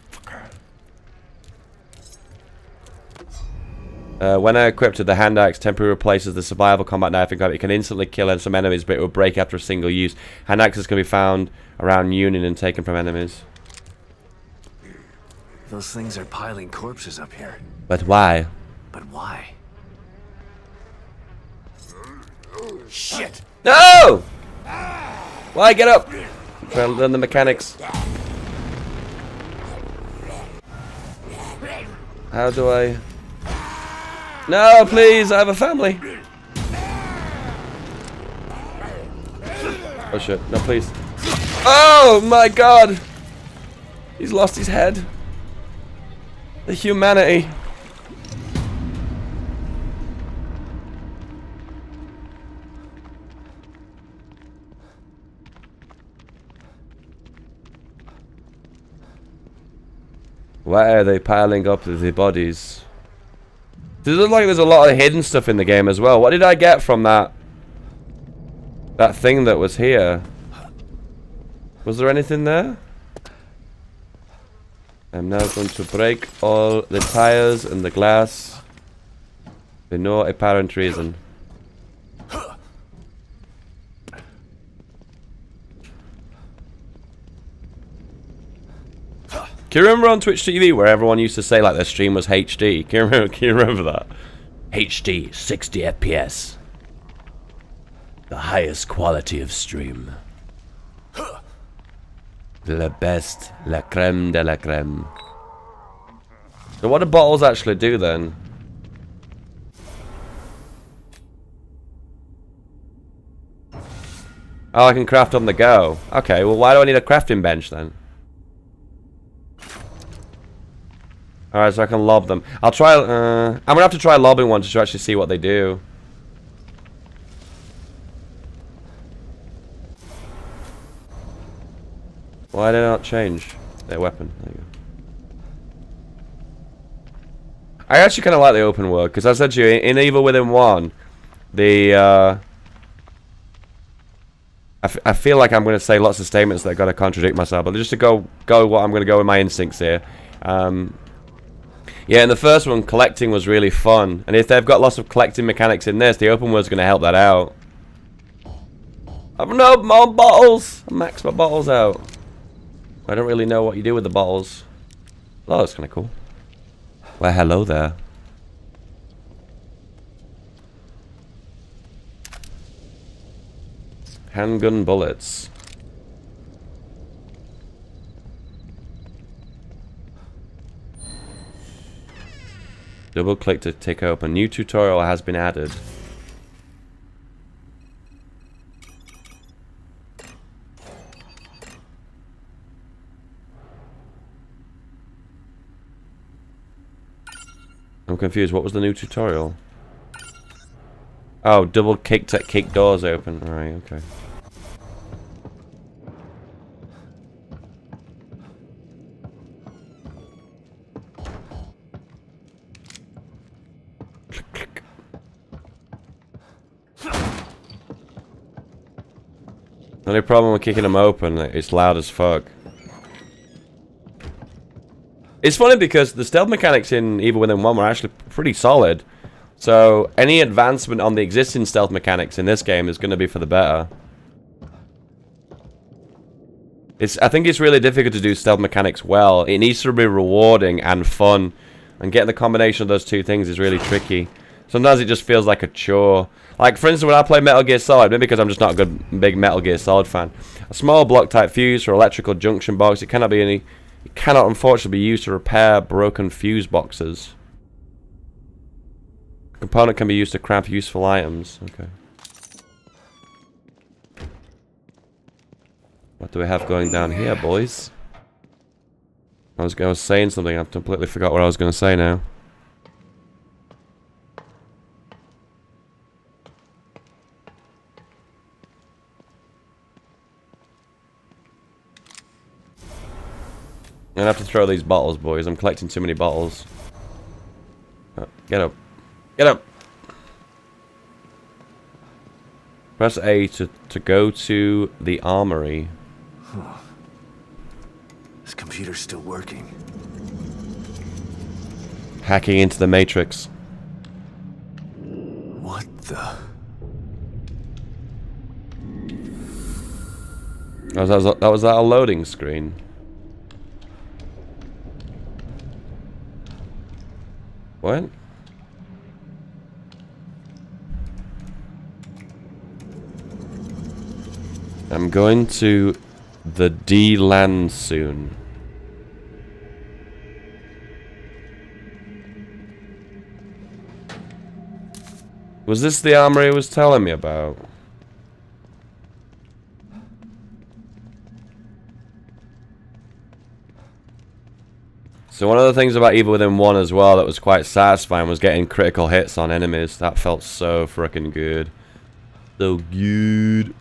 When equipped, the hand axe temporarily replaces the survival combat knife in combat. It can instantly kill some enemies, but it will break after a single use. Hand axes can be found around Union and taken from enemies. Those things are piling corpses up here. But why? But why? Shit! No! Why? Get up! Try to learn the mechanics. How do I... No, please, I have a family. Oh shit, no please. Oh my god! He's lost his head. The humanity. Why are they piling up the bodies? It looks like there's a lot of hidden stuff in the game as well. What did I get from that thing that was here? Was there anything there? I'm now going to break all the tires and the glass for no apparent reason. Can you remember on Twitch TV where everyone used to say like their stream was HD? Can you remember that? HD, 60 FPS. The highest quality of stream. Le best, la creme de la creme. So what do bottles actually do then? Oh, I can craft on the go. Okay, well why do I need a crafting bench then? Alright, so I can lob them. I'll try, I'm gonna have to try lobbing one to actually see what they do. Why did they not change their weapon? There you go. I actually kind of like the open world, because I said to you, in Evil Within 1, the, I feel like I'm going to say lots of statements that are going to contradict myself, but just to go what I'm going to go with my instincts here. Yeah, in the first one, collecting was really fun. And if they've got lots of collecting mechanics in this, the open world's going to help that out. I've no more bottles! I maxed my bottles out. I don't really know what you do with the bottles. Oh, that's kind of cool. Well, hello there. Handgun bullets. Double click to take open. New tutorial has been added. I'm confused. What was the new tutorial? Oh, double kick to kick doors open. Alright, okay. The only problem with kicking them open, it's loud as fuck. It's funny because the stealth mechanics in Evil Within 1 were actually pretty solid. So any advancement on the existing stealth mechanics in this game is going to be for the better. I think it's really difficult to do stealth mechanics well. It needs to be rewarding and fun. And getting the combination of those two things is really tricky. Sometimes it just feels like a chore. Like, for instance, when I play Metal Gear Solid, maybe because I'm just not a big Metal Gear Solid fan, a small block-type fuse for electrical junction box, it cannot unfortunately be used to repair broken fuse boxes. The component can be used to craft useful items. Okay. What do we have going down here, boys? I was saying something, I've completely forgot what I was going to say now. I'm gonna have to throw these bottles, boys. I'm collecting too many bottles. Get up. Get up! Press A to go to the armory. This computer's still working. Hacking into the Matrix. What the? Was that a loading screen? What? I'm going to the D land soon. Was this the armory he was telling me about? So one of the things about Evil Within 1 as well that was quite satisfying was getting critical hits on enemies. That felt so frickin' good. So good.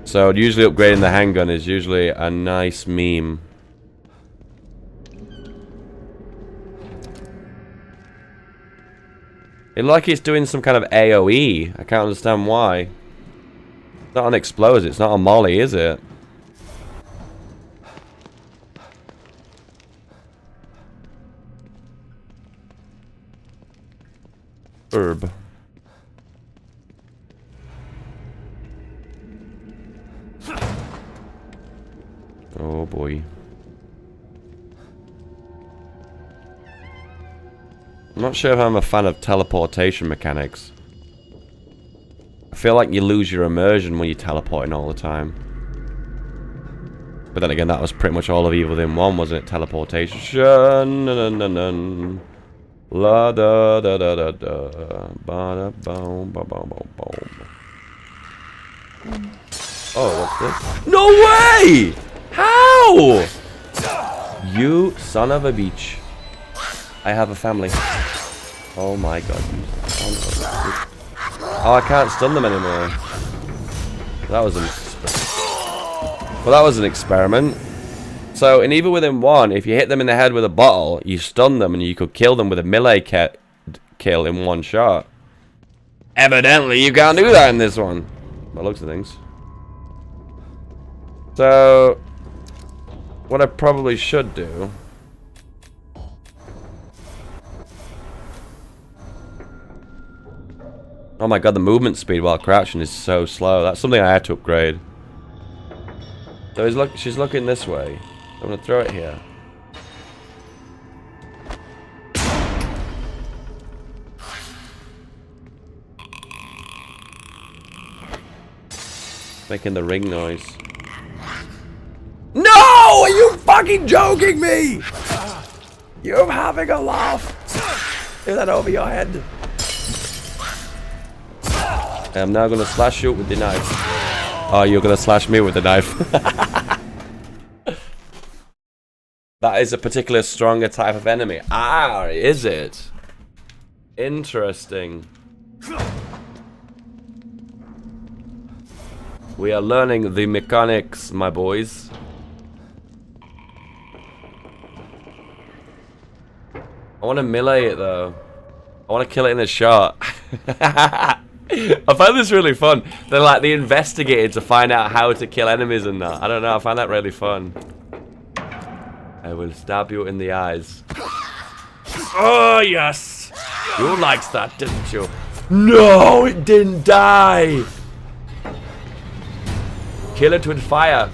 So usually upgrading the handgun is usually a nice meme. It looks like it's doing some kind of AoE. I can't understand why. It's not an explosive, it's not a molly, is it? Herb. Oh boy. I'm not sure if I'm a fan of teleportation mechanics. I feel like you lose your immersion when you're teleporting all the time. But then again, that was pretty much all of Evil Within 1, wasn't it? Teleportation. La da da da da da. Ba da boom ba boom boom boom. Oh, what's this? No way! How? You son of a bitch. I have a family. Oh my god. Oh, I can't stun them anymore. That was an experiment. So in Evil Within 1, if you hit them in the head with a bottle, you stun them and you could kill them with a melee kill in one shot. Evidently, you can't do that in this one. By the looks of things. So, what I probably should do... Oh my god, the movement speed while crouching is so slow. That's something I had to upgrade. So she's looking this way. I'm gonna throw it here. Making the ring noise. No! Are you fucking joking me? You're having a laugh. Do that over your head. I'm now gonna slash you with the knife. Oh, you're gonna slash me with the knife. That is a particular stronger type of enemy. Ah, is it? Interesting. We are learning the mechanics, my boys. I want to melee it though. I want to kill it in a shot. I find this really fun. They're like the investigator to find out how to kill enemies and that. I don't know, I find that really fun. I will stab you in the eyes. Oh yes! You liked that, didn't you? No, it didn't die! Kill it with fire.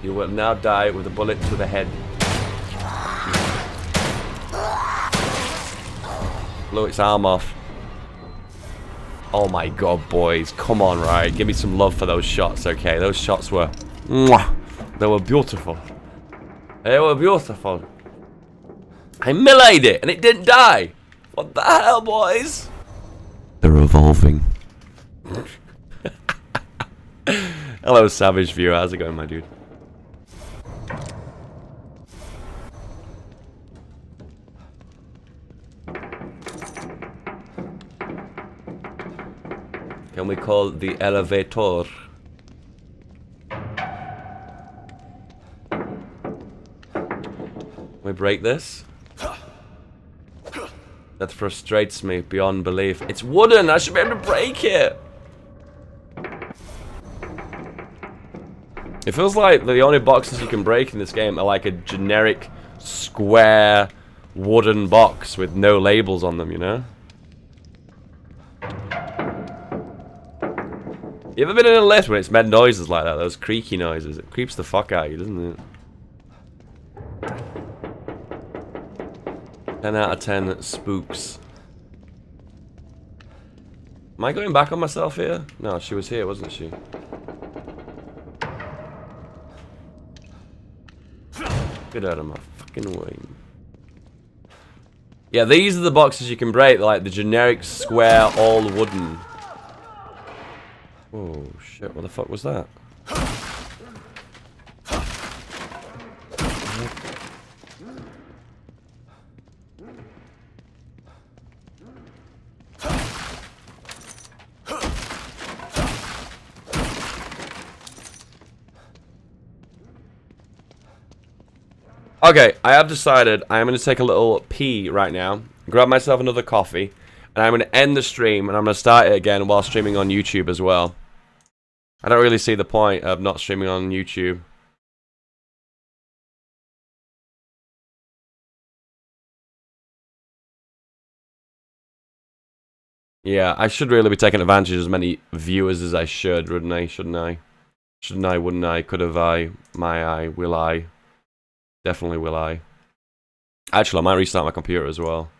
You will now die with a bullet to the head. Blow its arm off. Oh my god, boys. Come on, right? Give me some love for those shots, okay? Those shots were... Mwah, they were beautiful. They were beautiful. I meleeed it, and it didn't die. What the hell, boys? They're evolving. Hello, Savage Viewer. How's it going, my dude? Can we call the elevator? We break this? That frustrates me beyond belief. It's wooden! I should be able to break it! It feels like the only boxes you can break in this game are like a generic square wooden box with no labels on them, you know? You ever been in a lift when it's made noises like that? Those creaky noises. It creeps the fuck out of you, doesn't it? 10 out of 10 spooks. Am I going back on myself here? No, she was here, wasn't she? Get out of my fucking way. Yeah, these are the boxes you can break, like the generic square, all wooden. Oh shit, what the fuck was that? Okay, I have decided I'm going to take a little pee right now, grab myself another coffee, and I'm going to end the stream, and I'm going to start it again while streaming on YouTube as well. I don't really see the point of not streaming on YouTube. Yeah, I should really be taking advantage of as many viewers as I should, wouldn't I? Shouldn't I? Shouldn't I, wouldn't I? Could have I? May I? Will I? Definitely will I. Actually, I might restart my computer as well.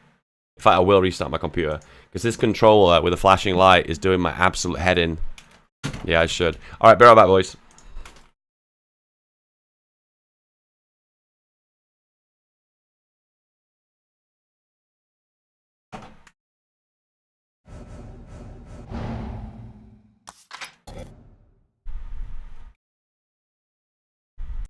In fact, I will restart my computer. Because this controller with a flashing light is doing my absolute head in. Yeah, I should. Alright, be right back, boys.